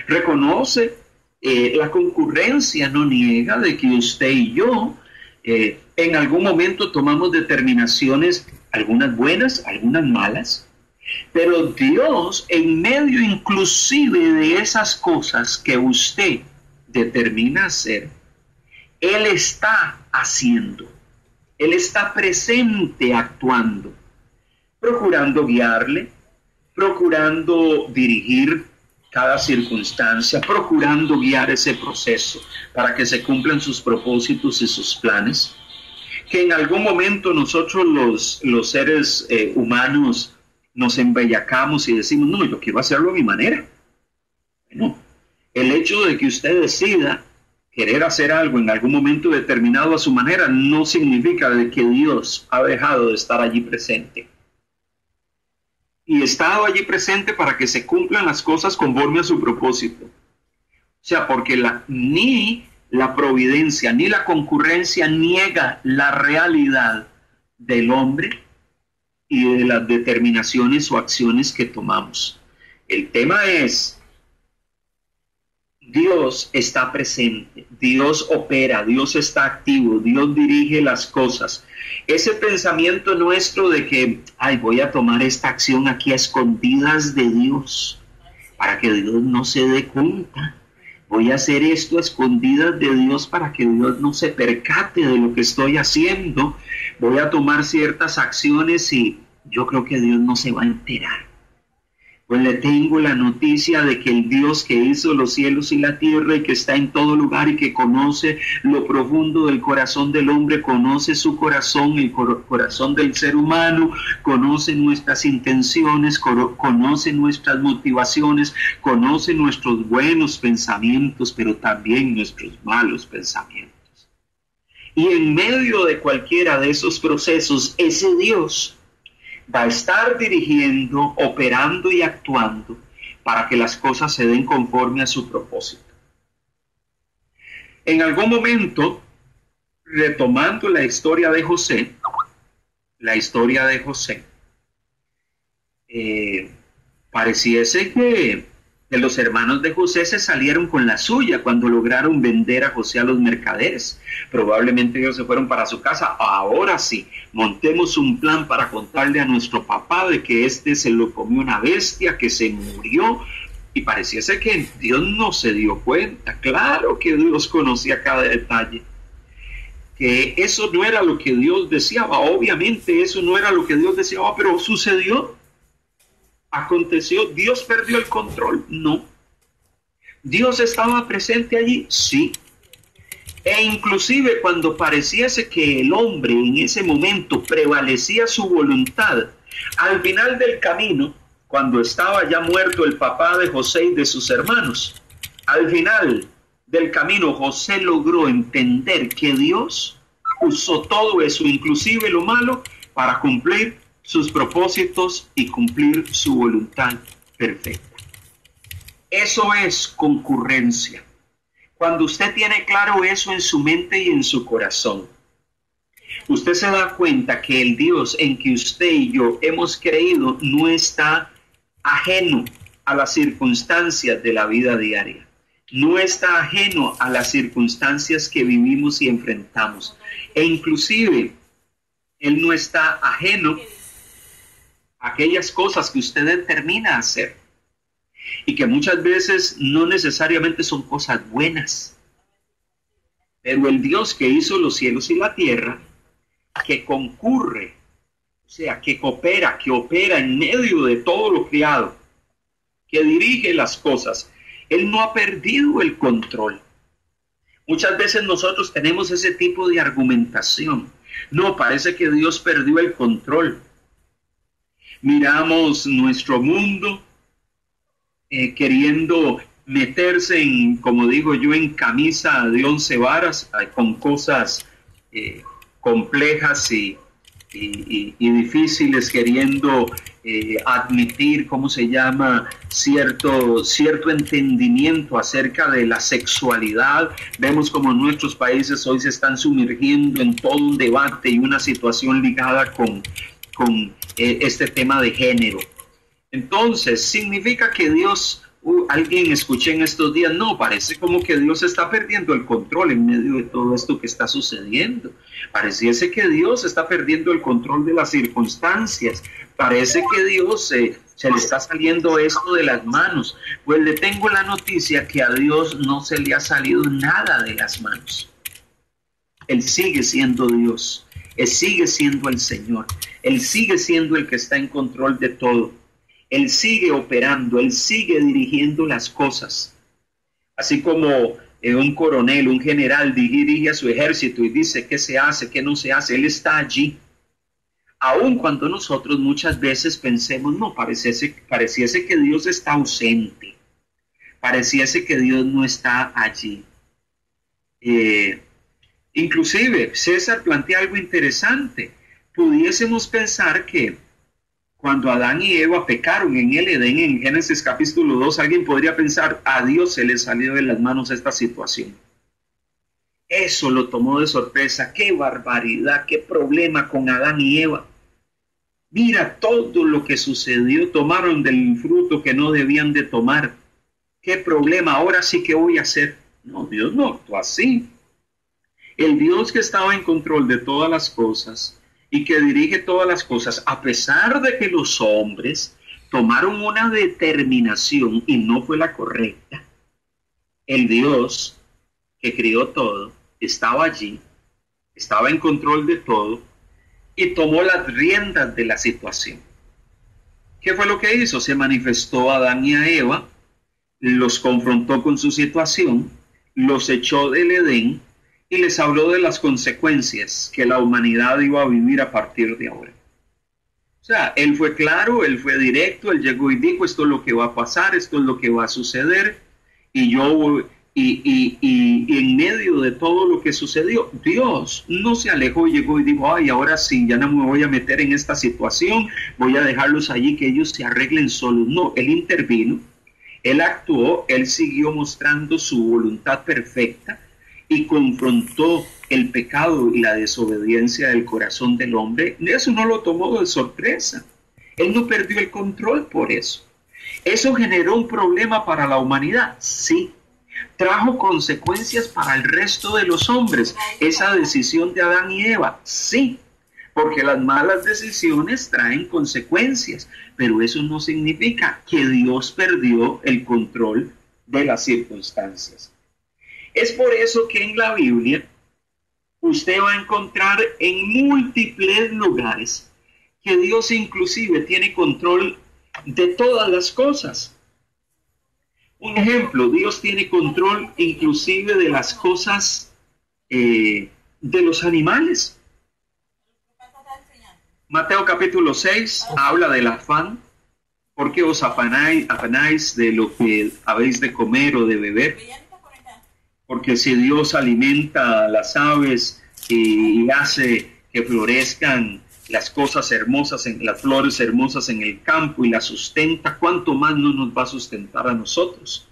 Reconoce la concurrencia, no niega de que usted y yo en algún momento tomamos determinaciones algunas buenas, algunas malas, pero Dios, en medio inclusive de esas cosas que usted determina hacer, Él está haciendo, Él está presente actuando, procurando guiarle, procurando dirigir cada circunstancia, procurando guiar ese proceso para que se cumplan sus propósitos y sus planes. Que en algún momento nosotros los seres humanos nos embellacamos y decimos, no, yo quiero hacerlo a mi manera. Bueno, el hecho de que usted decida querer hacer algo en algún momento determinado a su manera no significa de que Dios ha dejado de estar allí presente. Y estado allí presente para que se cumplan las cosas conforme a su propósito. O sea, porque ni la providencia ni la concurrencia niega la realidad del hombre y de las determinaciones o acciones que tomamos. El tema es, Dios está presente, Dios opera, Dios está activo, Dios dirige las cosas. Ese pensamiento nuestro de que, voy a tomar esta acción aquí a escondidas de Dios, para que Dios no se dé cuenta. Voy a hacer esto a escondidas de Dios para que Dios no se percate de lo que estoy haciendo. Voy a tomar ciertas acciones y yo creo que Dios no se va a enterar. Pues le tengo la noticia de que el Dios que hizo los cielos y la tierra y que está en todo lugar y que conoce lo profundo del corazón del hombre, conoce su corazón, el corazón del ser humano, conoce nuestras intenciones, conoce nuestras motivaciones, conoce nuestros buenos pensamientos, pero también nuestros malos pensamientos. Y en medio de cualquiera de esos procesos, ese Dios va a estar dirigiendo, operando y actuando para que las cosas se den conforme a su propósito. En algún momento, retomando la historia de José, pareciese que los hermanos de José se salieron con la suya cuando lograron vender a José a los mercaderes. Probablemente ellos se fueron para su casa. Ahora sí, montemos un plan para contarle a nuestro papá de que se lo comió una bestia, que se murió. Y pareciese que Dios no se dio cuenta. Claro que Dios conocía cada detalle. Que eso no era lo que Dios deseaba. Obviamente eso no era lo que Dios deseaba, pero sucedió. Aconteció. ¿Dios perdió el control? No. ¿Dios estaba presente allí? Sí. E inclusive cuando pareciese que el hombre en ese momento prevalecía su voluntad, al final del camino, cuando estaba ya muerto el papá de José y de sus hermanos, al final del camino José logró entender que Dios usó todo eso, inclusive lo malo, para cumplir sus propósitos y cumplir su voluntad perfecta. Eso es concurrencia. Cuando usted tiene claro eso en su mente y en su corazón, usted se da cuenta que el Dios en que usted y yo hemos creído no está ajeno a las circunstancias de la vida diaria. No está ajeno a las circunstancias que vivimos y enfrentamos. E inclusive, Él no está ajeno aquellas cosas que usted determina hacer y que muchas veces no necesariamente son cosas buenas, pero el Dios que hizo los cielos y la tierra, que concurre, o sea, que coopera, que opera en medio de todo lo creado, que dirige las cosas, Él no ha perdido el control. Muchas veces nosotros tenemos ese tipo de argumentación. No, parece que Dios perdió el control. Miramos nuestro mundo queriendo meterse en, como digo yo, en camisa de 11 varas, con cosas complejas y difíciles, queriendo admitir, cierto entendimiento acerca de la sexualidad. Vemos como nuestros países hoy se están sumergiendo en todo un debate y una situación ligada con este tema de género. Entonces, significa que Dios Alguien escuché en estos días, no, parece como que Dios está perdiendo el control en medio de todo esto que está sucediendo. Pareciese que Dios está perdiendo el control de las circunstancias. Parece que Dios se le está saliendo esto de las manos. Pues le tengo la noticia que a Dios no se le ha salido nada de las manos. Él sigue siendo Dios. Él sigue siendo el Señor. Él sigue siendo el que está en control de todo. Él sigue operando, Él sigue dirigiendo las cosas. Así como un coronel, un general dirige a su ejército y dice qué se hace, qué no se hace, Él está allí. Aun cuando nosotros muchas veces pensemos, no, pareciese que Dios está ausente. Pareciese que Dios no está allí. Inclusive, César plantea algo interesante. Pudiésemos pensar que cuando Adán y Eva pecaron en el Edén, en Génesis capítulo 2, alguien podría pensar, a Dios se le salió de las manos esta situación. Eso lo tomó de sorpresa. ¡Qué barbaridad! ¡Qué problema con Adán y Eva! Mira todo lo que sucedió. Tomaron del fruto que no debían de tomar. ¡Qué problema! Ahora sí que voy a hacer. No, Dios no actuó así. El Dios que estaba en control de todas las cosas y que dirige todas las cosas, a pesar de que los hombres tomaron una determinación y no fue la correcta, el Dios que crió todo estaba allí, estaba en control de todo y tomó las riendas de la situación. ¿Qué fue lo que hizo? Se manifestó a Adán y a Eva, los confrontó con su situación, los echó del Edén y les habló de las consecuencias que la humanidad iba a vivir a partir de ahora. O sea, Él fue claro, Él fue directo, Él llegó y dijo, esto es lo que va a pasar, esto es lo que va a suceder, y en medio de todo lo que sucedió, Dios no se alejó y llegó y dijo, ay, ahora sí, ya no me voy a meter en esta situación, voy a dejarlos allí que ellos se arreglen solos. No, Él intervino, Él actuó, Él siguió mostrando su voluntad perfecta, y confrontó el pecado y la desobediencia del corazón del hombre. Eso no lo tomó de sorpresa. Él no perdió el control por eso. ¿Eso generó un problema para la humanidad? Sí. ¿Trajo consecuencias para el resto de los hombres esa decisión de Adán y Eva? Sí. Porque las malas decisiones traen consecuencias. Pero eso no significa que Dios perdió el control de las circunstancias. Es por eso que en la Biblia usted va a encontrar en múltiples lugares que Dios inclusive tiene control de todas las cosas. Un ejemplo, Dios tiene control inclusive de las cosas de los animales. Mateo capítulo 6 habla del afán. ¿Por qué os afanáis de lo que habéis de comer o de beber? Porque si Dios alimenta a las aves y hace que florezcan las cosas hermosas, las flores hermosas en el campo y las sustenta, ¿cuánto más no nos va a sustentar a nosotros?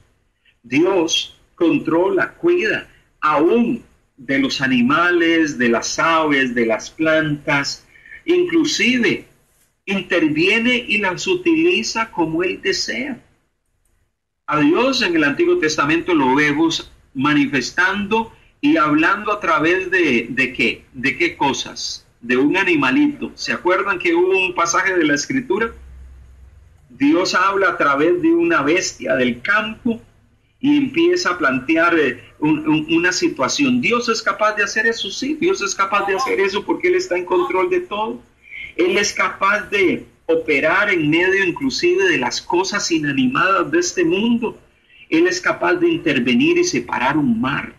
Dios controla, cuida aún de los animales, de las aves, de las plantas, inclusive interviene y las utiliza como Él desea. A Dios en el Antiguo Testamento lo vemos manifestando y hablando a través de ¿qué? ¿De qué cosas? De un animalito. ¿Se acuerdan que hubo un pasaje de la Escritura? Dios habla a través de una bestia del campo y empieza a plantear una situación. ¿Dios es capaz de hacer eso? Sí, Dios es capaz de hacer eso porque Él está en control de todo. Él es capaz de operar en medio inclusive de las cosas inanimadas de este mundo. Él es capaz de intervenir y separar un mar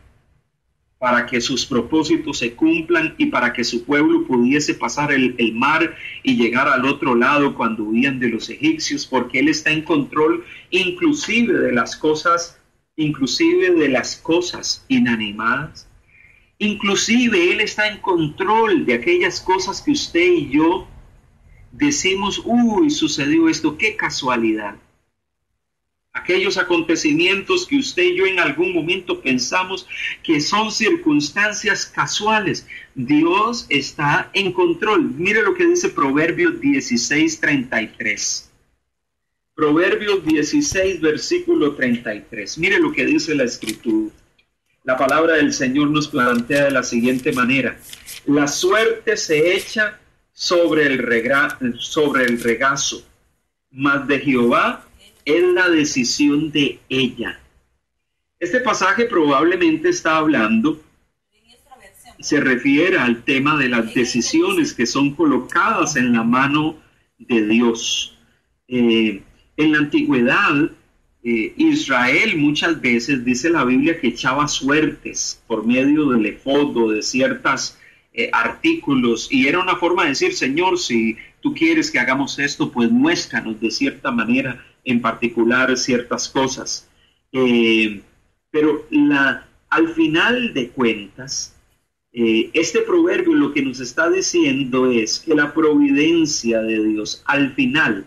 para que sus propósitos se cumplan y para que su pueblo pudiese pasar el mar y llegar al otro lado cuando huían de los egipcios, porque Él está en control inclusive de las cosas inanimadas. Inclusive Él está en control de aquellas cosas que usted y yo decimos, uy, sucedió esto, qué casualidad. Aquellos acontecimientos que usted y yo en algún momento pensamos que son circunstancias casuales. Dios está en control. Mire lo que dice Proverbios 16:33. Proverbios 16, versículo 33. Mire lo que dice la Escritura. La palabra del Señor nos plantea de la siguiente manera: la suerte se echa sobre el regazo, mas de Jehová es la decisión de ella. Este pasaje probablemente está hablando, se refiere al tema de las decisiones que son colocadas en la mano de Dios. En la antigüedad, Israel muchas veces, dice la Biblia, que echaba suertes por medio del efod o de ciertos artículos, y era una forma de decir: Señor, si tú quieres que hagamos esto, pues muéstranos de cierta manera en particular ciertas cosas. Pero al final de cuentas, este proverbio lo que nos está diciendo es que la providencia de Dios al final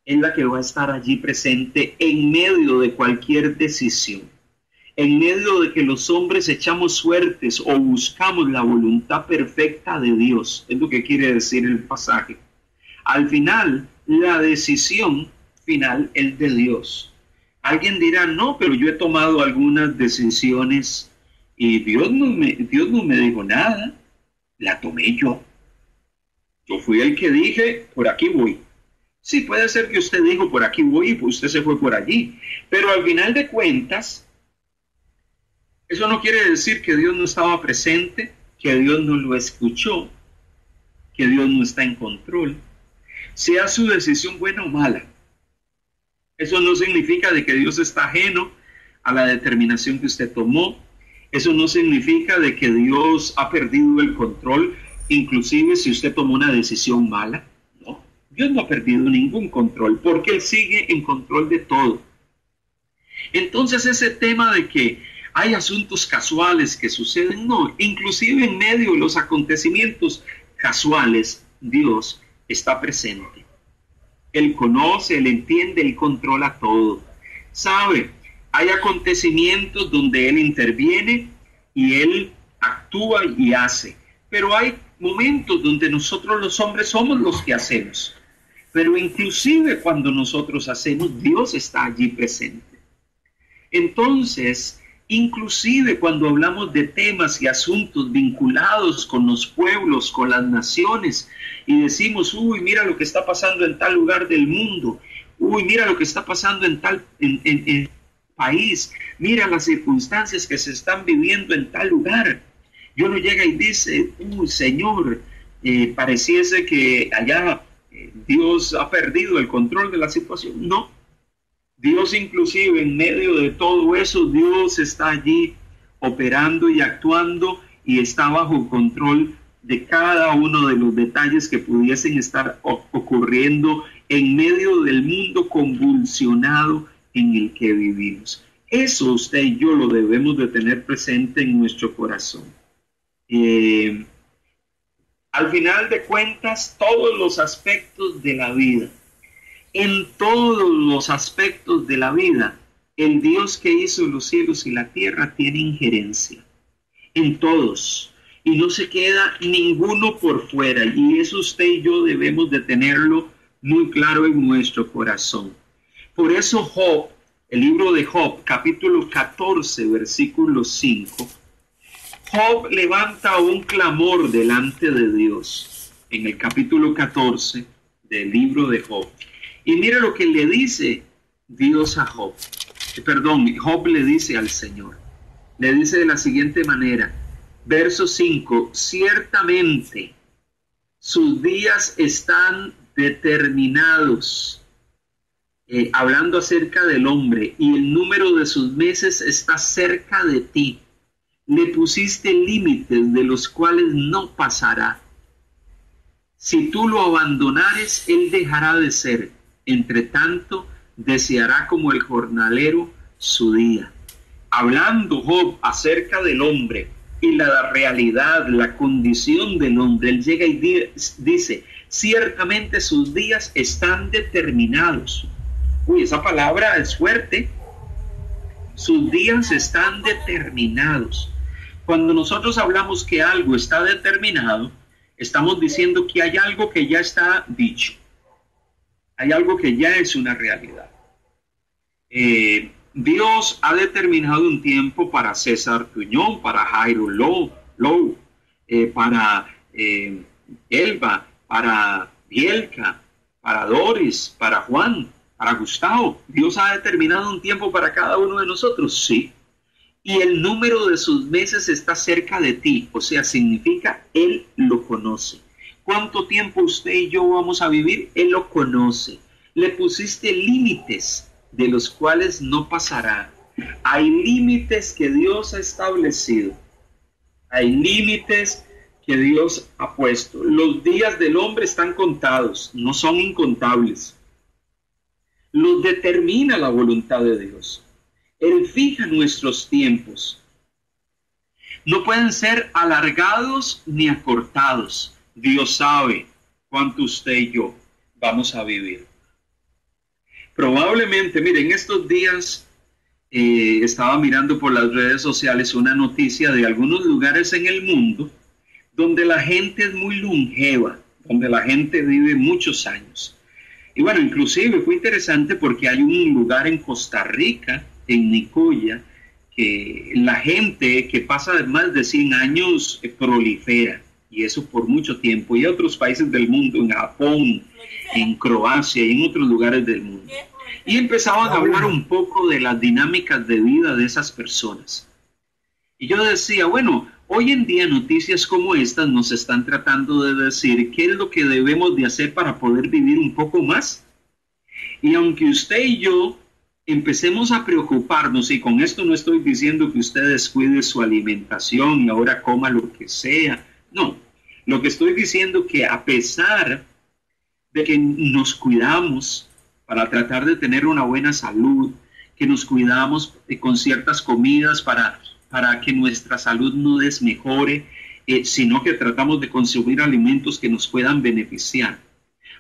es la que va a estar allí presente en medio de cualquier decisión, en medio de que los hombres echamos suertes o buscamos la voluntad perfecta de Dios. Es lo que quiere decir el pasaje. Al final, la decisión final es de Dios. Alguien dirá: no, pero yo he tomado algunas decisiones y Dios no me dijo nada. La tomé yo. Yo fui el que dije: por aquí voy. Sí, puede ser que usted dijo: por aquí voy, y usted se fue por allí. Pero al final de cuentas, eso no quiere decir que Dios no estaba presente, que Dios no lo escuchó, que Dios no está en control. Sea su decisión buena o mala, eso no significa de que Dios está ajeno a la determinación que usted tomó. Eso no significa de que Dios ha perdido el control, inclusive si usted tomó una decisión mala. No, Dios no ha perdido ningún control, porque Él sigue en control de todo. Entonces, ese tema de que hay asuntos casuales que suceden, no, inclusive en medio de los acontecimientos casuales, Dios está presente. Él conoce, Él entiende, Él controla todo. ¿Sabe? Hay acontecimientos donde Él interviene y Él actúa y hace. Pero hay momentos donde nosotros los hombres somos los que hacemos. Pero inclusive cuando nosotros hacemos, Dios está allí presente. Entonces, inclusive cuando hablamos de temas y asuntos vinculados con los pueblos, con las naciones, y decimos: uy, mira lo que está pasando en tal lugar del mundo, uy, mira lo que está pasando en tal país, mira las circunstancias que se están viviendo en tal lugar. Y uno llega y dice: uy, Señor, pareciese que allá Dios ha perdido el control de la situación. No, Dios inclusive en medio de todo eso, Dios está allí operando y actuando, y está bajo control de cada uno de los detalles que pudiesen estar ocurriendo en medio del mundo convulsionado en el que vivimos. Eso usted y yo lo debemos de tener presente en nuestro corazón. Al final de cuentas, todos los aspectos de la vida, en todos los aspectos de la vida, el Dios que hizo los cielos y la tierra tiene injerencia en todos, y no se queda ninguno por fuera, y eso usted y yo debemos de tenerlo muy claro en nuestro corazón. Por eso Job, el libro de Job, capítulo 14, versículo 5, Job levanta un clamor delante de Dios en el capítulo 14 del libro de Job. Y mira lo que le dice Dios a Job. Job le dice al Señor. Le dice de la siguiente manera, verso 5, ciertamente sus días están determinados, hablando acerca del hombre, y el número de sus meses está cerca de ti. Le pusiste límites de los cuales no pasará. Si tú lo abandonares, él dejará de ser. Entre tanto, deseará como el jornalero su día. Hablando Job acerca del hombre y la realidad, la condición del hombre, él llega y dice, ciertamente sus días están determinados. Uy, esa palabra es fuerte. Sus días están determinados. Cuando nosotros hablamos que algo está determinado, estamos diciendo que hay algo que ya está dicho. hay algo que ya es una realidad. Dios ha determinado un tiempo para César Tuñón, para Jairo Lowe, para Elba, para Bielka, para Doris, para Juan, para Gustavo. Dios ha determinado un tiempo para cada uno de nosotros, sí. Y el número de sus meses está cerca de ti, o sea, significa Él lo conoce. ¿Cuánto tiempo usted y yo vamos a vivir? Él lo conoce. Le pusiste límites de los cuales no pasará. Hay límites que Dios ha establecido. Hay límites que Dios ha puesto. Los días del hombre están contados, no son incontables. Los determina la voluntad de Dios. Él fija nuestros tiempos. No pueden ser alargados ni acortados. Dios sabe cuánto usted y yo vamos a vivir. Probablemente, miren, estos días estaba mirando por las redes sociales una noticia de algunos lugares en el mundo donde la gente es muy longeva, donde la gente vive muchos años. Y bueno, inclusive fue interesante porque hay un lugar en Costa Rica, en Nicoya, que la gente que pasa de más de 100 años prolifera, y eso por mucho tiempo, y otros países del mundo, en Japón, en Croacia y en otros lugares del mundo. Y empezaban a hablar un poco de las dinámicas de vida de esas personas. Y yo decía, bueno, hoy en día noticias como estas nos están tratando de decir qué es lo que debemos de hacer para poder vivir un poco más. Y aunque usted y yo empecemos a preocuparnos, y con esto no estoy diciendo que usted descuide su alimentación y ahora coma lo que sea, no, lo que estoy diciendo que a pesar de que nos cuidamos para tratar de tener una buena salud, que nos cuidamos con ciertas comidas para que nuestra salud no desmejore, sino que tratamos de consumir alimentos que nos puedan beneficiar.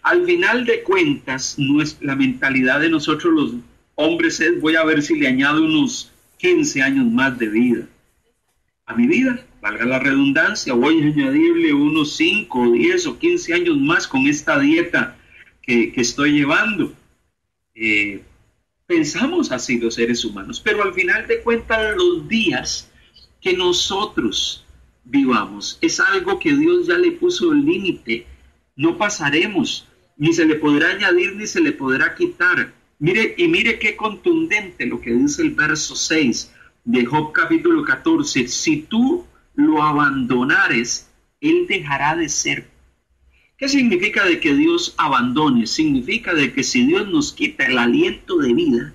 Al final de cuentas, la mentalidad de nosotros los hombres es, voy a ver si le añado unos 15 años más de vida a mi vida, valga la redundancia, voy a añadirle unos 5, 10 o 15 años más con esta dieta que estoy llevando. Pensamos así los seres humanos, pero al final de cuentas los días que nosotros vivamos es algo que Dios ya le puso el límite. No pasaremos, ni se le podrá añadir ni se le podrá quitar. Mire qué contundente lo que dice el verso 6 de Job capítulo 14. Si tú lo abandonares, él dejará de ser. ¿Qué significa de que Dios abandone? Significa de que si Dios nos quita el aliento de vida,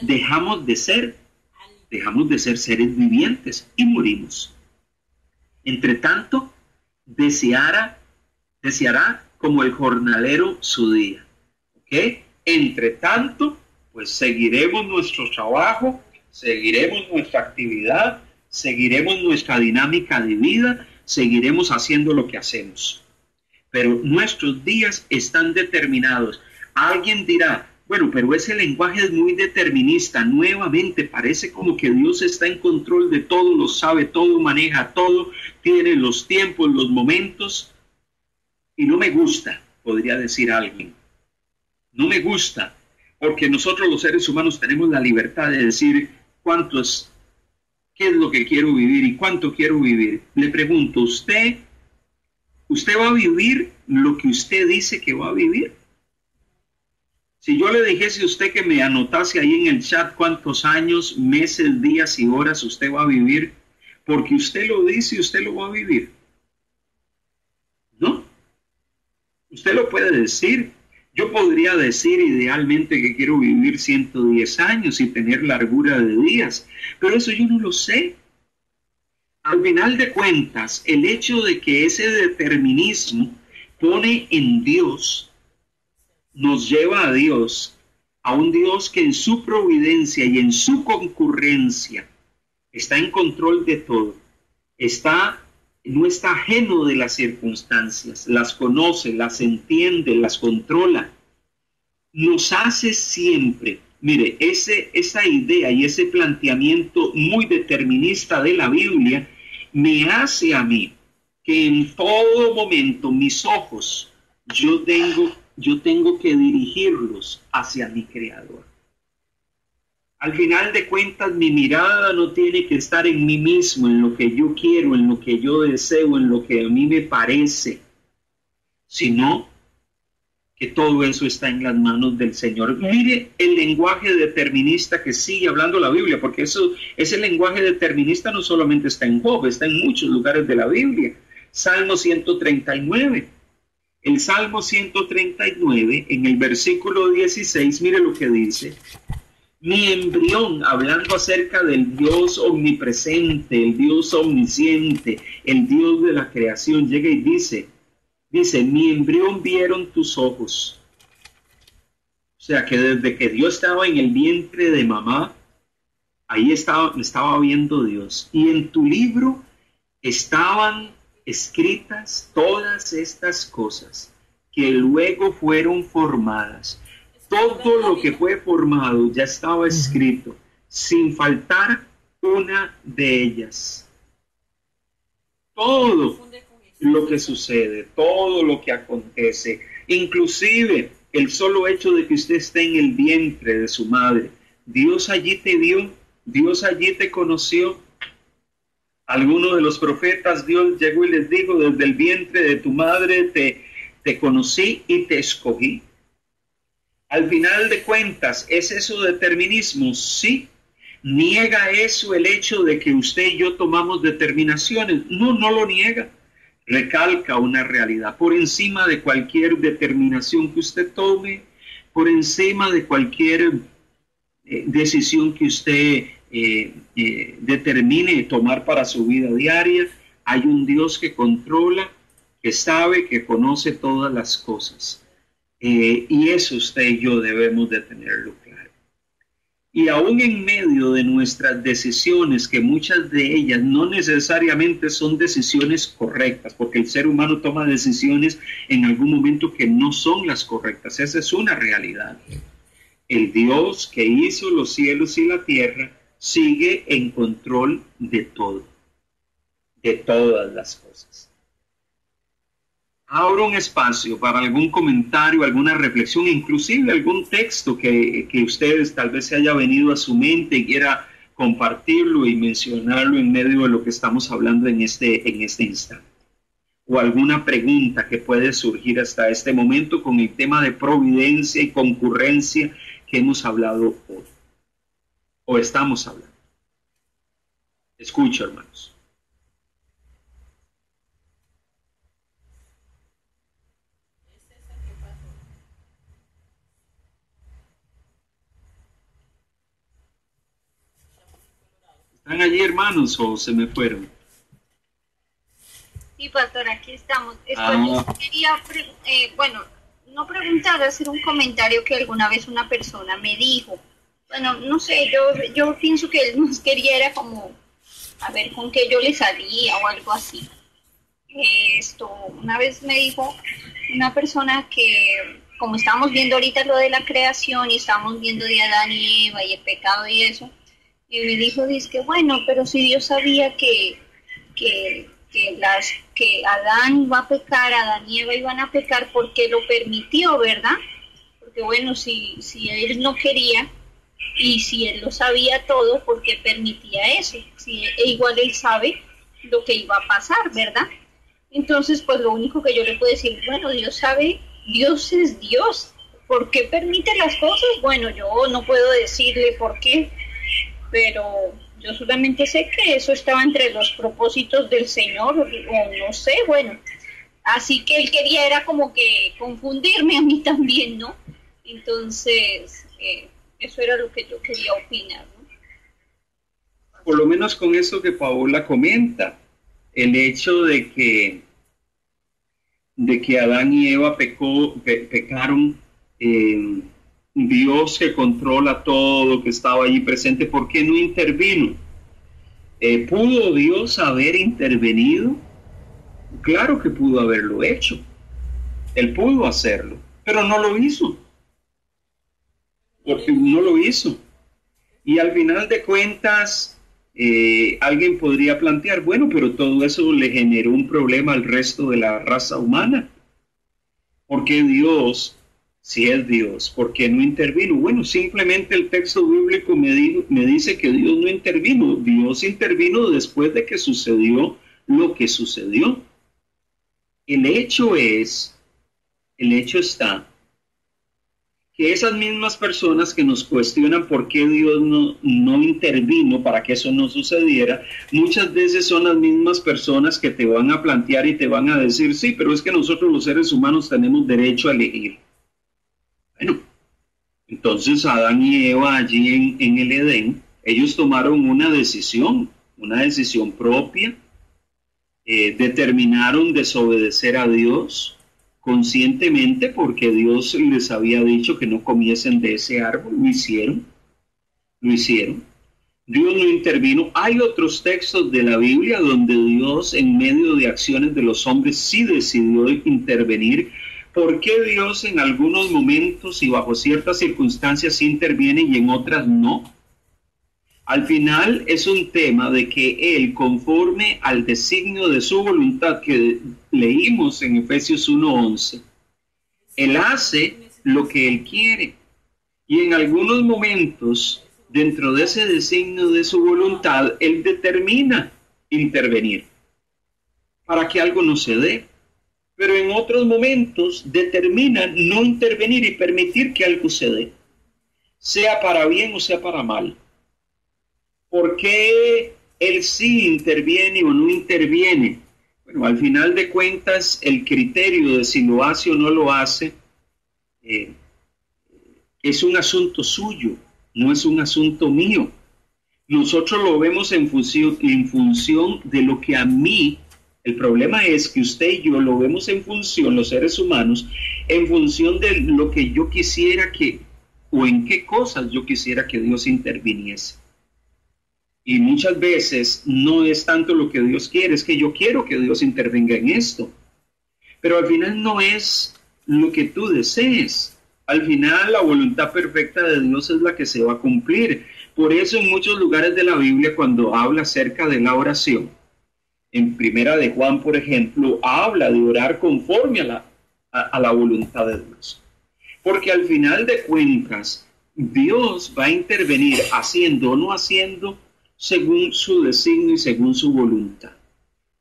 dejamos de ser seres vivientes y morimos. Entre tanto, deseará como el jornalero su día. ¿Ok? Entre tanto, pues seguiremos nuestro trabajo, seguiremos nuestra actividad, seguiremos nuestra dinámica de vida, seguiremos haciendo lo que hacemos. Pero nuestros días están determinados. Alguien dirá, bueno, pero ese lenguaje es muy determinista. Nuevamente parece como que Dios está en control de todo, lo sabe todo, maneja todo, tiene los tiempos, los momentos. Y no me gusta, podría decir alguien. No me gusta, porque nosotros los seres humanos tenemos la libertad de decir qué es lo que quiero vivir y cuánto quiero vivir. Le pregunto, ¿usted va a vivir lo que usted dice que va a vivir? Si yo le dijese a usted que me anotase ahí en el chat cuántos años, meses, días y horas usted va a vivir, porque usted lo dice y usted lo va a vivir. ¿No? Usted lo puede decir. Yo podría decir idealmente que quiero vivir 110 años y tener largura de días, pero eso yo no lo sé. Al final de cuentas, el hecho de que ese determinismo pone en Dios, nos lleva a Dios, a un Dios que en su providencia y en su concurrencia está en control de todo, no está ajeno de las circunstancias, las conoce, las entiende, las controla. Nos hace siempre, mire, esa idea y ese planteamiento muy determinista de la Biblia me hace a mí que en todo momento mis ojos, yo tengo yo tengo que dirigirlos hacia mi Creador. Al final de cuentas, mi mirada no tiene que estar en mí mismo, en lo que yo quiero, en lo que yo deseo, en lo que a mí me parece, sino que todo eso está en las manos del Señor. Mire el lenguaje determinista que sigue hablando la Biblia, porque ese lenguaje determinista no solamente está en Job, está en muchos lugares de la Biblia. Salmo 139. El Salmo 139, en el versículo 16, mire lo que dice. Mi embrión, hablando acerca del Dios omnipresente, el Dios omnisciente, el Dios de la creación, llega y dice, mi embrión vieron tus ojos. O sea que desde que Dios estaba en el vientre de mamá, ahí estaba viendo Dios. Y en tu libro estaban escritas todas estas cosas que luego fueron formadas. Todo lo que fue formado ya estaba escrito, sin faltar una de ellas. Todo lo que sucede, todo lo que acontece, inclusive el solo hecho de que usted esté en el vientre de su madre, Dios allí te vio, Dios allí te conoció. Algunos de los profetas, Dios llegó y les dijo, desde el vientre de tu madre te conocí y te escogí. Al final de cuentas, ¿es eso determinismo? Sí. ¿Niega eso el hecho de que usted y yo tomamos determinaciones? No, no lo niega. Recalca una realidad. Por encima de cualquier determinación que usted tome, por encima de cualquier decisión que usted determine tomar para su vida diaria, hay un Dios que controla, que sabe, que conoce todas las cosas. Y eso usted y yo debemos de tenerlo claro. Y aún en medio de nuestras decisiones, que muchas de ellas no necesariamente son decisiones correctas, porque el ser humano toma decisiones en algún momento que no son las correctas, esa es una realidad. El Dios que hizo los cielos y la tierra sigue en control de todo, de todas las cosas. Abro un espacio para algún comentario, alguna reflexión, inclusive algún texto que ustedes tal vez se haya venido a su mente y quiera compartirlo y mencionarlo en medio de lo que estamos hablando en este instante. O alguna pregunta que puede surgir hasta este momento con el tema de providencia y concurrencia que hemos hablado hoy. O estamos hablando. Escucha, hermanos. ¿Están allí, hermanos, o se me fueron? Sí, pastor, aquí estamos. Yo quería, no preguntar, hacer un comentario que alguna vez una persona me dijo. Bueno, no sé, yo pienso que él nos quería era como, a ver con qué yo le salía o algo así. Una vez me dijo una persona que, como estábamos viendo ahorita lo de la creación y estábamos viendo de Adán y Eva y el pecado y eso, y me dijo, dice, bueno, pero si Dios sabía que Adán iba a pecar, Adán y Eva iban a pecar, ¿por qué lo permitió, verdad? Porque bueno, si él no quería y si él lo sabía todo, ¿por qué permitía eso? Igual él sabe lo que iba a pasar, ¿verdad? Entonces, pues lo único que yo le puedo decir, bueno, Dios sabe, Dios es Dios. ¿Por qué permite las cosas? Bueno, yo no puedo decirle por qué, pero yo solamente sé que eso estaba entre los propósitos del Señor, o no sé, bueno. Así que él quería era como que confundirme a mí también, ¿no? Entonces, eso era lo que yo quería opinar, ¿no? Por lo menos con eso que Paola comenta, el hecho de que Adán y Eva pecaron, Dios que controla todo, que estaba allí presente, ¿por qué no intervino? ¿Pudo Dios haber intervenido? Claro que pudo haberlo hecho. Él pudo hacerlo, pero no lo hizo. Porque no lo hizo. Y al final de cuentas, alguien podría plantear, bueno, pero todo eso le generó un problema al resto de la raza humana. Porque Dios Si es Dios, ¿por qué no intervino? Bueno, simplemente el texto bíblico me dice que Dios no intervino. Dios intervino después de que sucedió lo que sucedió. El hecho está que esas mismas personas que nos cuestionan por qué Dios no intervino para que eso no sucediera, muchas veces son las mismas personas que te van a plantear y te van a decir, sí, pero es que nosotros los seres humanos tenemos derecho a elegir. Bueno, entonces Adán y Eva allí en el Edén, ellos tomaron una decisión propia, determinaron desobedecer a Dios conscientemente porque Dios les había dicho que no comiesen de ese árbol. Lo hicieron. Dios no intervino. Hay otros textos de la Biblia donde Dios, en medio de acciones de los hombres, sí decidió intervenir. ¿Por qué Dios en algunos momentos y bajo ciertas circunstancias sí interviene y en otras no? Al final es un tema de que Él, conforme al designio de su voluntad que leímos en Efesios 1:11, Él hace lo que Él quiere. Y en algunos momentos, dentro de ese designio de su voluntad, Él determina intervenir para que algo no se dé. Pero en otros momentos determina no intervenir y permitir que algo se dé, sea para bien o sea para mal. ¿Por qué Él sí interviene o no interviene? Bueno, al final de cuentas, el criterio de si lo hace o no lo hace es un asunto suyo, no es un asunto mío. Nosotros lo vemos en función de lo que a mí. El problema es que usted y yo lo vemos en función, los seres humanos, en función de lo que yo quisiera o en qué cosas yo quisiera que Dios interviniese. Y muchas veces no es tanto lo que Dios quiere, es que yo quiero que Dios intervenga en esto. Pero al final no es lo que tú desees. Al final la voluntad perfecta de Dios es la que se va a cumplir. Por eso en muchos lugares de la Biblia, cuando habla acerca de la oración, en Primera de Juan, por ejemplo, habla de orar conforme a la voluntad de Dios. Porque al final de cuentas, Dios va a intervenir haciendo o no haciendo según su designio y según su voluntad.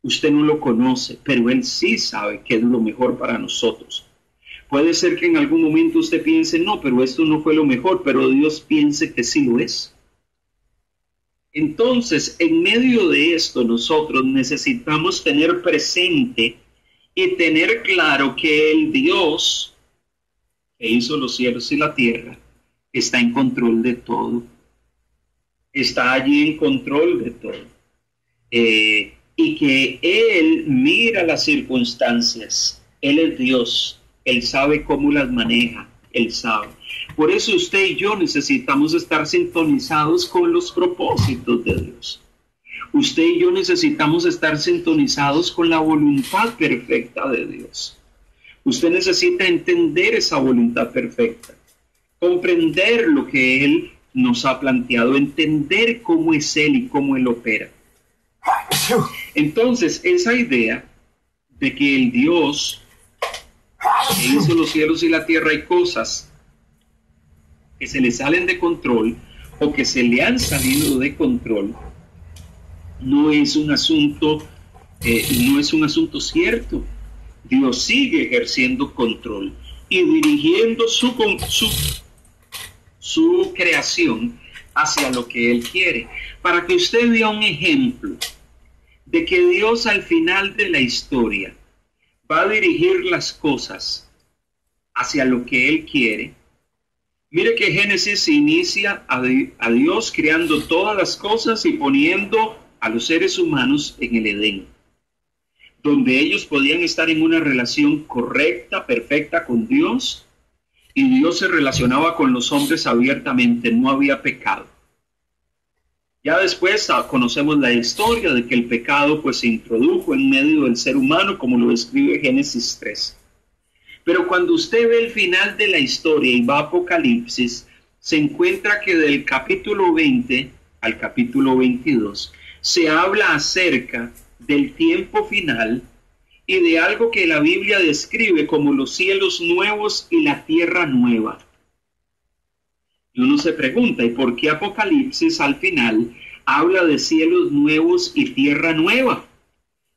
Usted no lo conoce, pero Él sí sabe qué es lo mejor para nosotros. Puede ser que en algún momento usted piense, no, pero esto no fue lo mejor, pero Dios piense que sí lo es. Entonces, en medio de esto, nosotros necesitamos tener presente y tener claro que el Dios que hizo los cielos y la tierra está en control de todo. Está allí en control de todo. Y que Él mira las circunstancias. Él es Dios. Él sabe cómo las maneja. Él sabe. Por eso usted y yo necesitamos estar sintonizados con los propósitos de Dios. Usted y yo necesitamos estar sintonizados con la voluntad perfecta de Dios. Usted necesita entender esa voluntad perfecta, comprender lo que Él nos ha planteado, entender cómo es Él y cómo Él opera. Entonces, esa idea de que el Dios que hizo los cielos y la tierra hay cosas que se le salen de control o que se le han salido de control, no es un asunto cierto. Dios sigue ejerciendo control y dirigiendo su creación hacia lo que Él quiere. Para que usted vea un ejemplo de que Dios al final de la historia va a dirigir las cosas hacia lo que Él quiere. Mire que Génesis inicia a Dios creando todas las cosas y poniendo a los seres humanos en el Edén, donde ellos podían estar en una relación correcta, perfecta con Dios, y Dios se relacionaba con los hombres abiertamente, no había pecado. Ya después conocemos la historia de que el pecado pues se introdujo en medio del ser humano, como lo describe Génesis 3. Pero cuando usted ve el final de la historia y va a Apocalipsis, se encuentra que del capítulo 20 al capítulo 22 se habla acerca del tiempo final y de algo que la Biblia describe como los cielos nuevos y la tierra nueva. Y uno se pregunta, ¿y por qué Apocalipsis al final habla de cielos nuevos y tierra nueva?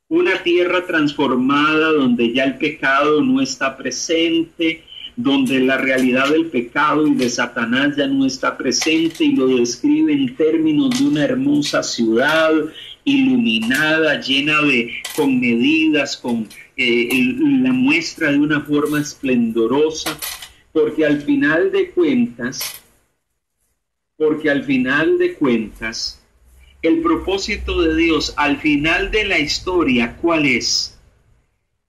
Una tierra transformada donde ya el pecado no está presente, donde la realidad del pecado y de Satanás ya no está presente, y lo describe en términos de una hermosa ciudad iluminada, llena con medidas, con la muestra de una forma esplendorosa, porque al final de cuentas, el propósito de Dios al final de la historia, ¿cuál es?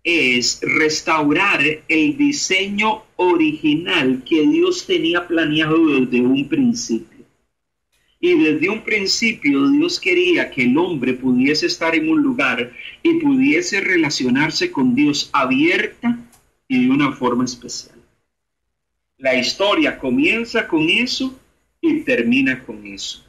Es restaurar el diseño original que Dios tenía planeado desde un principio. Y desde un principio Dios quería que el hombre pudiese estar en un lugar y pudiese relacionarse con Dios abierta y de una forma especial. La historia comienza con eso y termina con eso.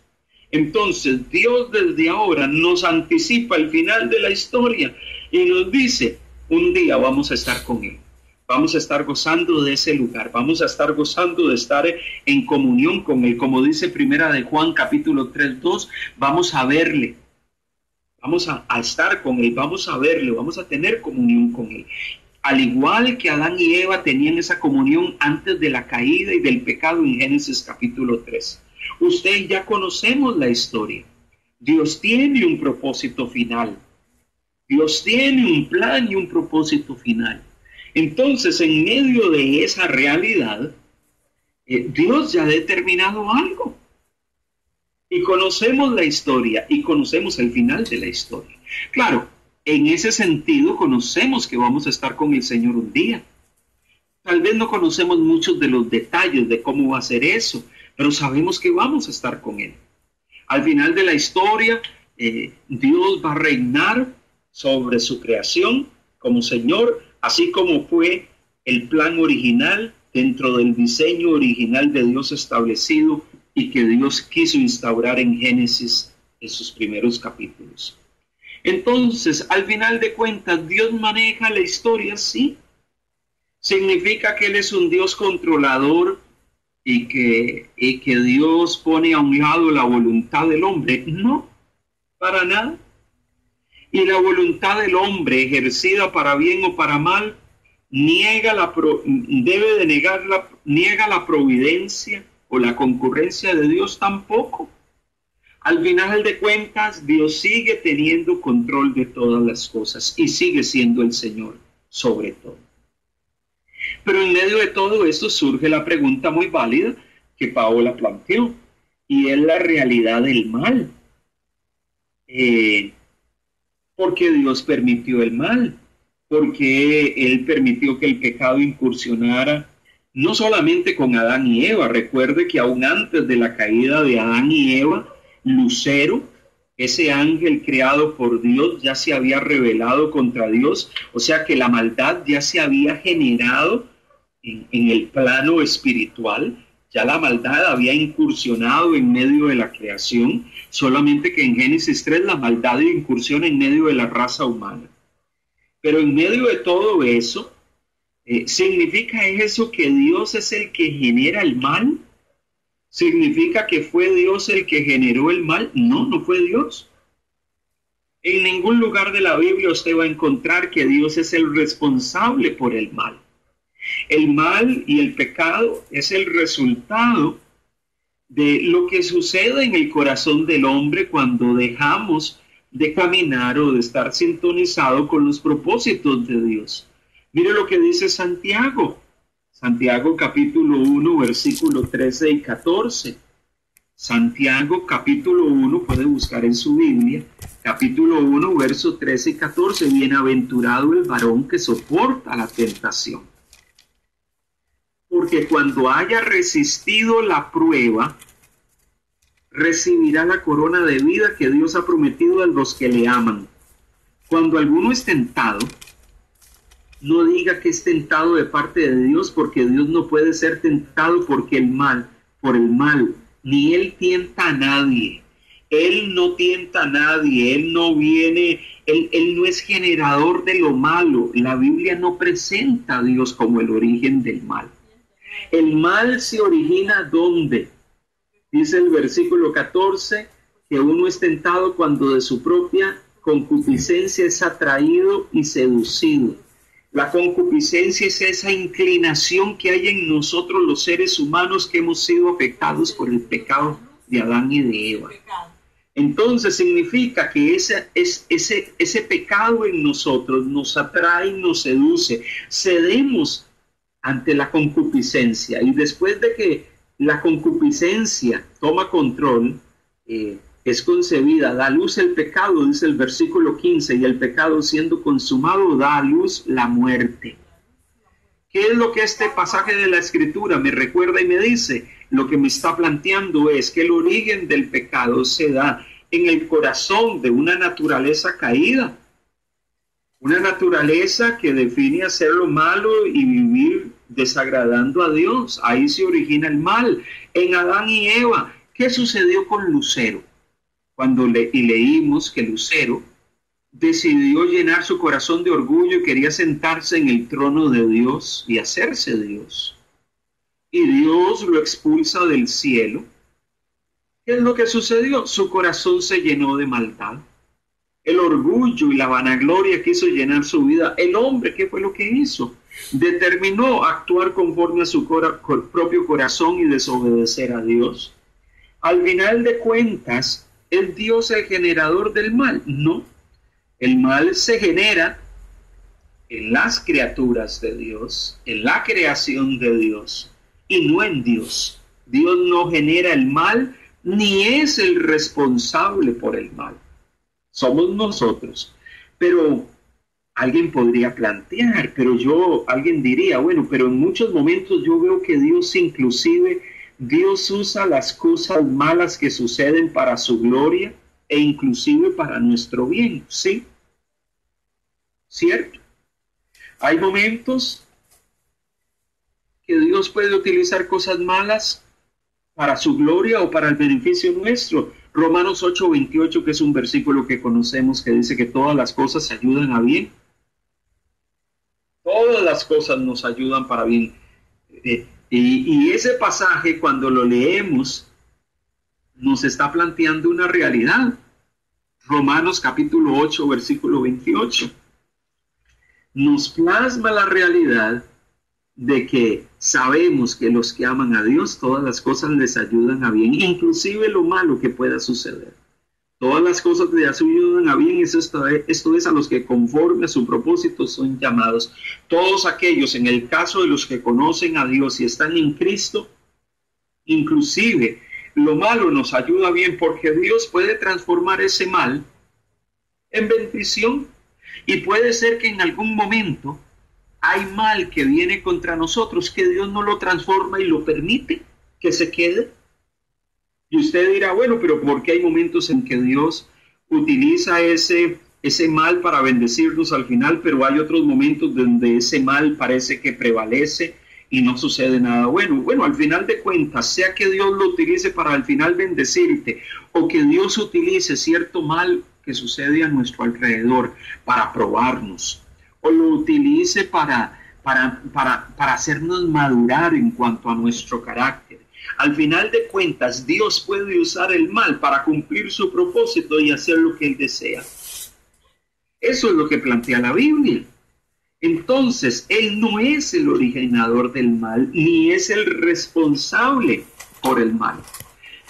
Entonces Dios desde ahora nos anticipa el final de la historia y nos dice, un día vamos a estar con Él, vamos a estar gozando de ese lugar, vamos a estar gozando de estar en comunión con Él, como dice Primera de Juan capítulo 3:2, vamos a verle, vamos a estar con Él, vamos a verle, vamos a tener comunión con Él. Al igual que Adán y Eva tenían esa comunión antes de la caída y del pecado en Génesis capítulo 3. Ustedes ya conocemos la historia. Dios tiene un propósito final. Dios tiene un plan y un propósito final. Entonces, en medio de esa realidad, Dios ya ha determinado algo. Y conocemos la historia y conocemos el final de la historia. Claro, en ese sentido conocemos que vamos a estar con el Señor un día. Tal vez no conocemos muchos de los detalles de cómo va a ser eso, pero sabemos que vamos a estar con Él. Al final de la historia, Dios va a reinar sobre su creación como Señor, así como fue el plan original dentro del diseño original de Dios establecido y que Dios quiso instaurar en Génesis en sus primeros capítulos. Entonces, al final de cuentas, Dios maneja la historia, sí. ¿Significa que Él es un Dios controlador y que Dios pone a un lado la voluntad del hombre? No, para nada. Y la voluntad del hombre, ejercida para bien o para mal, niega la providencia o la concurrencia de Dios tampoco. Al final de cuentas, Dios sigue teniendo control de todas las cosas y sigue siendo el Señor sobre todo. Pero en medio de todo esto surge la pregunta muy válida que Paola planteó, y es la realidad del mal. ¿Por qué Dios permitió el mal? Porque Él permitió que el pecado incursionara no solamente con Adán y Eva. Recuerde que aún antes de la caída de Adán y Eva, Lucero, ese ángel creado por Dios, ya se había rebelado contra Dios. O sea que la maldad ya se había generado en el plano espiritual. Ya la maldad había incursionado en medio de la creación, solamente que en Génesis 3 la maldad incursiona en medio de la raza humana. Pero en medio de todo eso, ¿significa eso que Dios es el que genera el mal? ¿Significa que fue Dios el que generó el mal? No, no fue Dios. En ningún lugar de la Biblia usted va a encontrar que Dios es el responsable por el mal. El mal y el pecado es el resultado de lo que sucede en el corazón del hombre cuando dejamos de caminar o de estar sintonizado con los propósitos de Dios. Mire lo que dice Santiago. Santiago capítulo 1, versículo 13 y 14. Santiago capítulo 1, puede buscar en su Biblia, capítulo 1, versos 13 y 14. Bienaventurado el varón que soporta la tentación. Porque cuando haya resistido la prueba, recibirá la corona de vida que Dios ha prometido a los que le aman. Cuando alguno es tentado, no diga que es tentado de parte de Dios, porque Dios no puede ser tentado por el mal, ni Él tienta a nadie. Él no tienta a nadie, Él no viene Él no es generador de lo malo. La Biblia no presenta a Dios como el origen del mal. El mal se origina ¿dónde? Dice el versículo 14 que uno es tentado cuando de su propia concupiscencia es atraído y seducido. La concupiscencia es esa inclinación que hay en nosotros los seres humanos que hemos sido afectados por el pecado de Adán y de Eva. Entonces significa que ese pecado en nosotros nos atrae, nos seduce, cedemos ante la concupiscencia, y después de que la concupiscencia toma control, es concebida, da a luz el pecado, dice el versículo 15, y el pecado siendo consumado da a luz la muerte. ¿Qué es lo que este pasaje de la Escritura me recuerda y me dice? Lo que me está planteando es que el origen del pecado se da en el corazón de una naturaleza caída, una naturaleza que define hacer lo malo y vivir desagradando a Dios. Ahí se origina el mal. En Adán y Eva, ¿qué sucedió con Lucero? Cuando leímos que Lucero decidió llenar su corazón de orgullo y quería sentarse en el trono de Dios y hacerse Dios. Y Dios lo expulsa del cielo. ¿Qué es lo que sucedió? Su corazón se llenó de maldad. El orgullo y la vanagloria quiso llenar su vida. El hombre, ¿qué fue lo que hizo? Determinó actuar conforme a su propio corazón y desobedecer a Dios. Al final de cuentas, ¿es Dios el generador del mal? No. El mal se genera en las criaturas de Dios, en la creación de Dios, y no en Dios. Dios no genera el mal, ni es el responsable por el mal. Somos nosotros. Pero alguien podría plantear, alguien diría, bueno, pero en muchos momentos yo veo que Dios Dios usa las cosas malas que suceden para su gloria e inclusive para nuestro bien, ¿sí? ¿Cierto? Hay momentos que Dios puede utilizar cosas malas para su gloria o para el beneficio nuestro. Romanos 8:28, que es un versículo que conocemos, que dice que todas las cosas ayudan a bien. Todas las cosas nos ayudan para bien. Y ese pasaje, cuando lo leemos, nos está planteando una realidad. Romanos capítulo 8, versículo 28. Nos plasma la realidad de que sabemos que los que aman a Dios, todas las cosas les ayudan a bien, inclusive lo malo que pueda suceder. Todas las cosas les ayudan a bien, esto es a los que conforme a su propósito son llamados. Todos aquellos, en el caso de los que conocen a Dios y están en Cristo, inclusive lo malo nos ayuda bien, porque Dios puede transformar ese mal en bendición. Y puede ser que en algún momento hay mal que viene contra nosotros, que Dios no lo transforma y lo permite que se quede. Y usted dirá, bueno, pero ¿por qué hay momentos en que Dios utiliza ese mal para bendecirnos al final, pero hay otros momentos donde ese mal parece que prevalece y no sucede nada bueno? Bueno, al final de cuentas, sea que Dios lo utilice para al final bendecirte, o que Dios utilice cierto mal que sucede a nuestro alrededor para probarnos, o lo utilice para hacernos madurar en cuanto a nuestro carácter. Al final de cuentas, Dios puede usar el mal para cumplir su propósito y hacer lo que Él desea. Eso es lo que plantea la Biblia. Entonces, Él no es el originador del mal, ni es el responsable por el mal.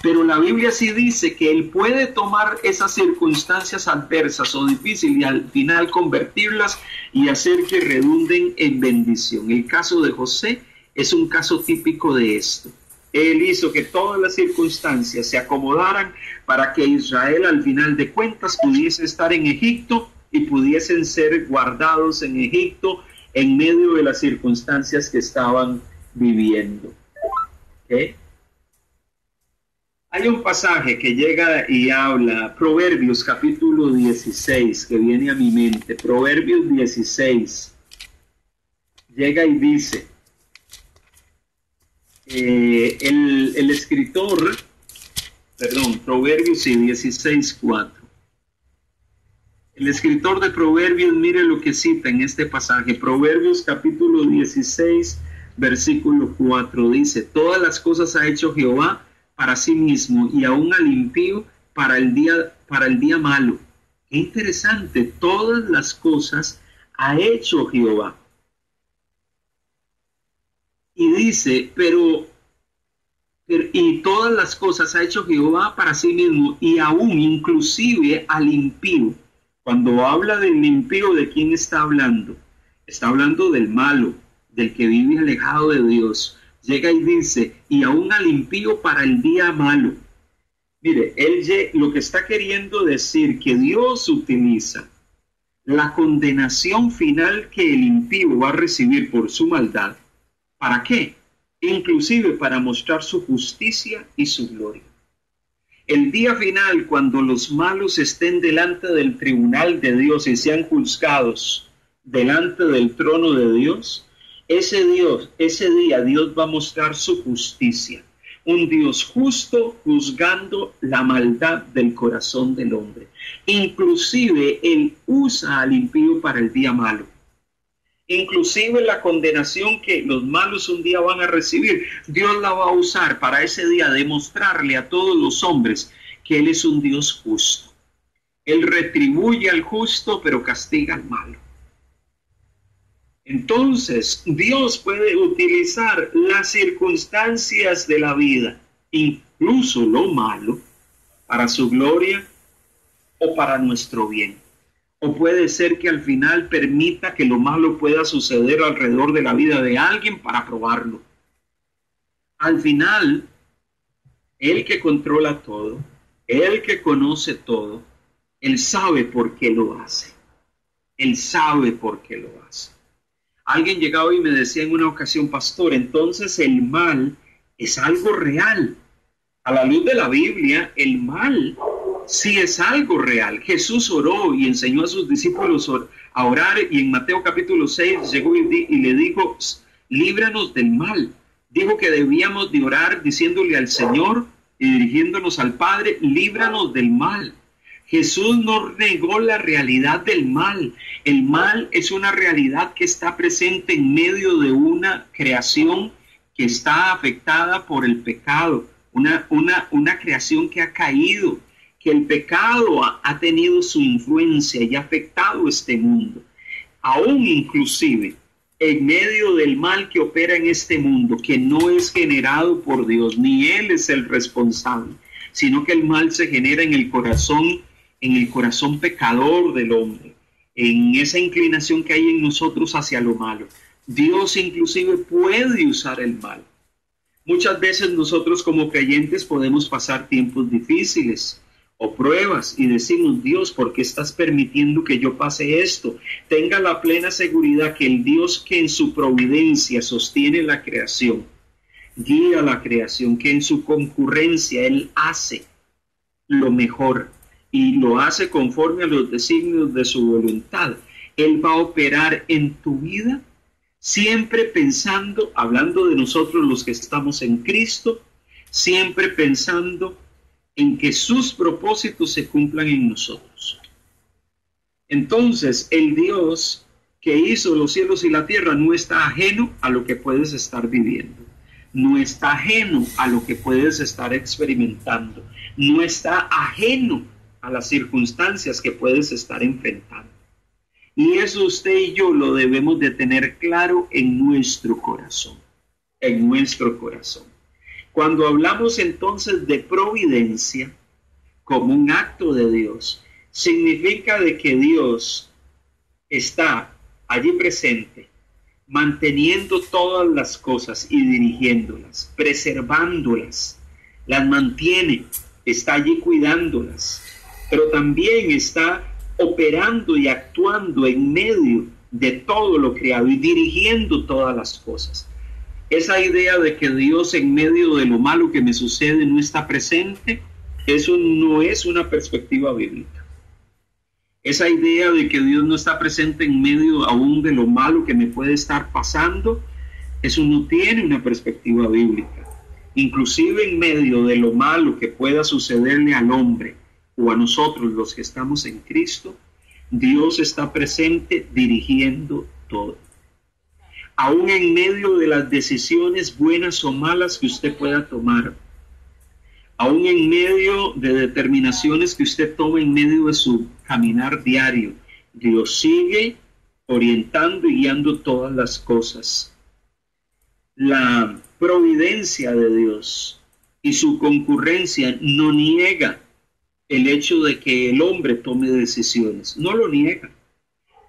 Pero la Biblia sí dice que Él puede tomar esas circunstancias adversas o difíciles y al final convertirlas y hacer que redunden en bendición. El caso de José es un caso típico de esto. Él hizo que todas las circunstancias se acomodaran para que Israel al final de cuentas pudiese estar en Egipto y pudiesen ser guardados en Egipto en medio de las circunstancias que estaban viviendo. ¿Okay? Hay un pasaje que llega y habla, Proverbios capítulo 16, que viene a mi mente. Proverbios 16 llega y dice, el escritor, Proverbios 16:4. El escritor de Proverbios, mire lo que cita en este pasaje. Proverbios capítulo 16, versículo 4, dice: todas las cosas ha hecho Jehová para sí mismo, y aún al impío para el día malo. Qué interesante, todas las cosas ha hecho Jehová. Y dice, y todas las cosas ha hecho Jehová para sí mismo, y aún inclusive al impío. Cuando habla del impío, ¿de quién está hablando? Está hablando del malo, del que vive alejado de Dios. Llega y dice, y aún al impío para el día malo. Mire, lo que está queriendo decir que Dios utiliza la condenación final que el impío va a recibir por su maldad. ¿Para qué? Inclusive para mostrar su justicia y su gloria. El día final, cuando los malos estén delante del tribunal de Dios y sean juzgados delante del trono de Dios, ese día Dios va a mostrar su justicia. Un Dios justo juzgando la maldad del corazón del hombre. Inclusive Él usa al impío para el día malo. Inclusive la condenación que los malos un día van a recibir, Dios la va a usar para ese día demostrarle a todos los hombres que Él es un Dios justo. Él retribuye al justo, pero castiga al malo. Entonces, Dios puede utilizar las circunstancias de la vida, incluso lo malo, para su gloria o para nuestro bien. O puede ser que al final permita que lo malo pueda suceder alrededor de la vida de alguien para probarlo. Al final, el que controla todo, el que conoce todo, Él sabe por qué lo hace. Él sabe por qué lo hace. Alguien llegaba y me decía en una ocasión, pastor, entonces el mal es algo real. A la luz de la Biblia, el mal sí es algo real. Jesús oró y enseñó a sus discípulos a orar, y en Mateo capítulo 6 llegó y le dijo, líbranos del mal. Dijo que debíamos de orar diciéndole al Señor y dirigiéndonos al Padre, líbranos del mal. Jesús no negó la realidad del mal. El mal es una realidad que está presente en medio de una creación que está afectada por el pecado, una creación que ha caído, que el pecado ha tenido su influencia y ha afectado este mundo. Aún inclusive en medio del mal que opera en este mundo, que no es generado por Dios, ni Él es el responsable, sino que el mal se genera en el corazón pecador del hombre, en esa inclinación que hay en nosotros hacia lo malo. Dios inclusive puede usar el mal. Muchas veces nosotros como creyentes podemos pasar tiempos difíciles o pruebas y decimos, Dios, ¿por qué estás permitiendo que yo pase esto? Tenga la plena seguridad que el Dios que en su providencia sostiene la creación, guía la creación, que en su concurrencia Él hace lo mejor y lo hace conforme a los designios de su voluntad. Él va a operar en tu vida siempre pensando, hablando de nosotros los que estamos en Cristo, siempre pensando en que sus propósitos se cumplan en nosotros. Entonces, el Dios que hizo los cielos y la tierra no está ajeno a lo que puedes estar viviendo, no está ajeno a lo que puedes estar experimentando, no está ajeno a las circunstancias que puedes estar enfrentando. Y eso usted y yo lo debemos de tener claro en nuestro corazón, en nuestro corazón. Cuando hablamos entonces de providencia como un acto de Dios, significa de que Dios está allí presente, manteniendo todas las cosas y dirigiéndolas, preservándolas, las mantiene, está allí cuidándolas, pero también está operando y actuando en medio de todo lo creado y dirigiendo todas las cosas. Esa idea de que Dios en medio de lo malo que me sucede no está presente, eso no es una perspectiva bíblica. Esa idea de que Dios no está presente en medio aún de lo malo que me puede estar pasando, eso no tiene una perspectiva bíblica. Inclusive en medio de lo malo que pueda sucederle al hombre o a nosotros los que estamos en Cristo, Dios está presente dirigiendo todo. Aún en medio de las decisiones buenas o malas que usted pueda tomar, aún en medio de determinaciones que usted tome en medio de su caminar diario, Dios sigue orientando y guiando todas las cosas. La providencia de Dios y su concurrencia no niega el hecho de que el hombre tome decisiones, no lo niega,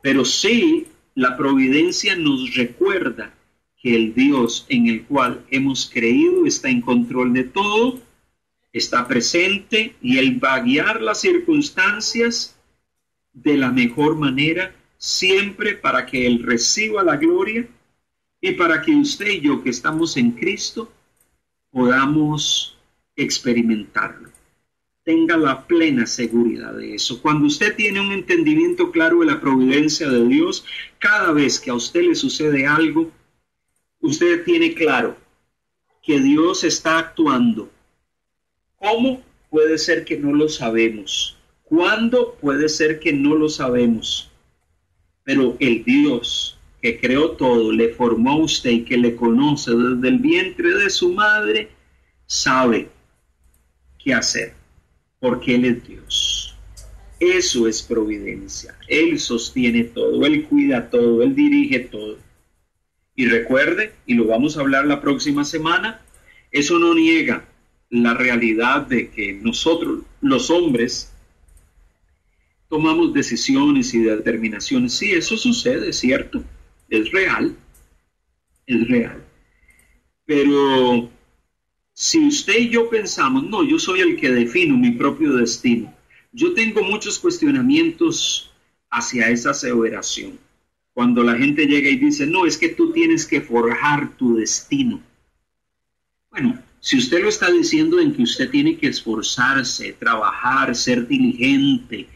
pero sí la providencia nos recuerda que el Dios en el cual hemos creído está en control de todo, está presente y Él va a guiar las circunstancias de la mejor manera, siempre para que Él reciba la gloria y para que usted y yo que estamos en Cristo podamos experimentarlo. Tenga la plena seguridad de eso. Cuando usted tiene un entendimiento claro de la providencia de Dios, cada vez que a usted le sucede algo, usted tiene claro que Dios está actuando. ¿Cómo? Puede ser que no lo sabemos. ¿Cuándo? Puede ser que no lo sabemos. Pero el Dios que creó todo, le formó a usted y que le conoce desde el vientre de su madre, sabe qué hacer. Porque Él es Dios. Eso es providencia. Él sostiene todo, Él cuida todo, Él dirige todo. Y recuerde, y lo vamos a hablar la próxima semana, eso no niega la realidad de que nosotros, los hombres, tomamos decisiones y determinaciones. Sí, eso sucede, es cierto, es real, pero si usted y yo pensamos, no, yo soy el que defino mi propio destino, yo tengo muchos cuestionamientos hacia esa aseveración. Cuando la gente llega y dice, no, es que tú tienes que forjar tu destino. Bueno, si usted lo está diciendo en que usted tiene que esforzarse, trabajar, ser diligente,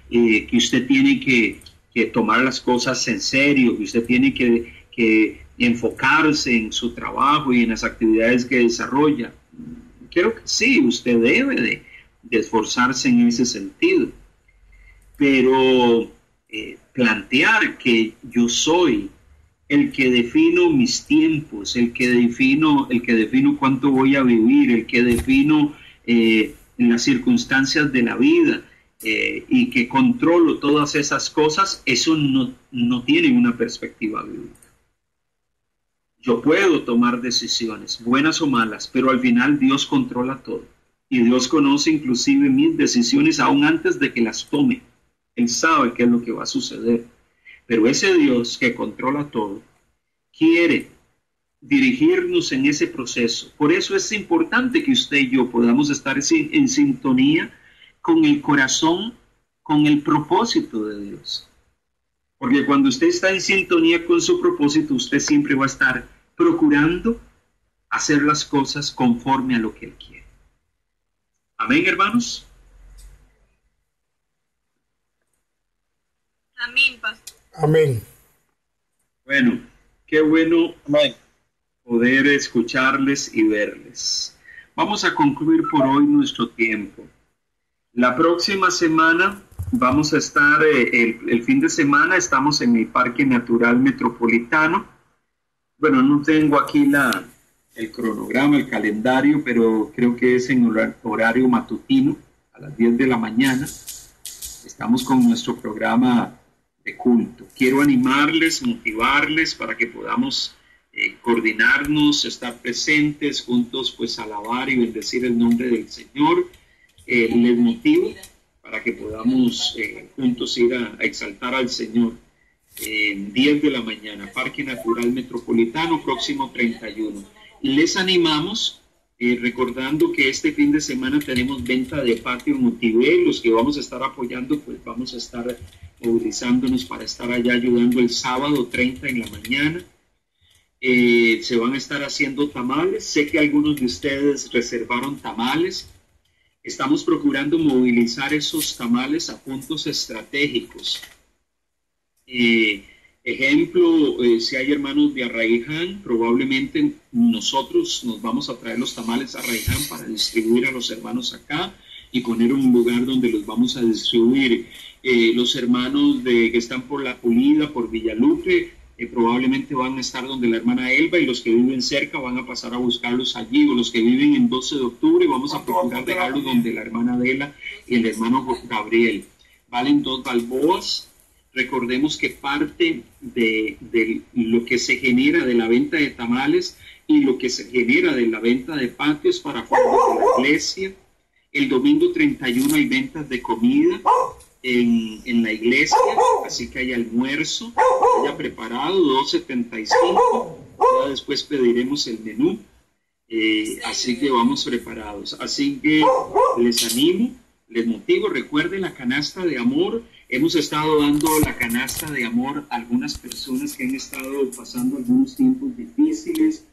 que usted tiene que tomar las cosas en serio, que usted tiene que enfocarse en su trabajo y en las actividades que desarrolla. Creo que sí, usted debe de esforzarse en ese sentido. Pero plantear que yo soy el que defino mis tiempos, el que defino cuánto voy a vivir, el que defino las circunstancias de la vida y que controlo todas esas cosas, eso no tiene una perspectiva bíblica. Yo puedo tomar decisiones, buenas o malas, pero al final Dios controla todo. Y Dios conoce inclusive mis decisiones aún antes de que las tome. Él sabe qué es lo que va a suceder. Pero ese Dios que controla todo, quiere dirigirnos en ese proceso. Por eso es importante que usted y yo podamos estar en sintonía con el corazón, con el propósito de Dios. Porque cuando usted está en sintonía con su propósito, usted siempre va a estar procurando hacer las cosas conforme a lo que Él quiere. Amén, hermanos. Amén, pastor. Amén. Bueno, qué bueno poder escucharles y verles. Vamos a concluir por hoy nuestro tiempo. La próxima semana vamos a estar, el fin de semana estamos en el Parque Natural Metropolitano. Bueno, no tengo aquí el cronograma, el calendario, pero creo que es en horario matutino, a las 10 de la mañana. Estamos con nuestro programa de culto. Quiero animarles, motivarles para que podamos coordinarnos, estar presentes juntos, pues alabar y bendecir el nombre del Señor. Les motivo para que podamos juntos ir a exaltar al Señor. 10 de la mañana, Parque Natural Metropolitano, próximo 31. Les animamos, recordando que este fin de semana tenemos venta de patio en Motivé. Los que vamos a estar apoyando, pues vamos a estar movilizándonos para estar allá ayudando el sábado 30 en la mañana. Se van a estar haciendo tamales. Sé que algunos de ustedes reservaron tamales. Estamos procurando movilizar esos tamales a puntos estratégicos. Ejemplo, si hay hermanos de Arraiján, probablemente nosotros nos vamos a traer los tamales a Arraiján para distribuir a los hermanos acá. y poner un lugar donde los vamos a distribuir. Los hermanos que están por La Pulida, por Villalupe, probablemente van a estar donde la hermana Elba, y los que viven cerca van a pasar a buscarlos allí, o los que viven en 12 de octubre vamos a procurar dejarlos donde la hermana Adela y el hermano Gabriel. Valen 2 balboas. Recordemos que parte de lo que se genera de la venta de tamales y lo que se genera de la venta de patios para fondos de la iglesia. El domingo 31 hay ventas de comida en la iglesia, así que hay almuerzo ya preparado, $2.75. Ya después pediremos el menú, así que vamos preparados. Así que les animo, les motivo. Recuerden la canasta de amor. Hemos estado dando la canasta de amor a algunas personas que han estado pasando algunos tiempos difíciles.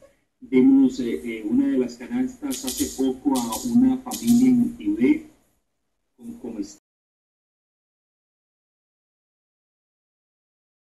Dimos una de las canastas hace poco a una familia en Tibet con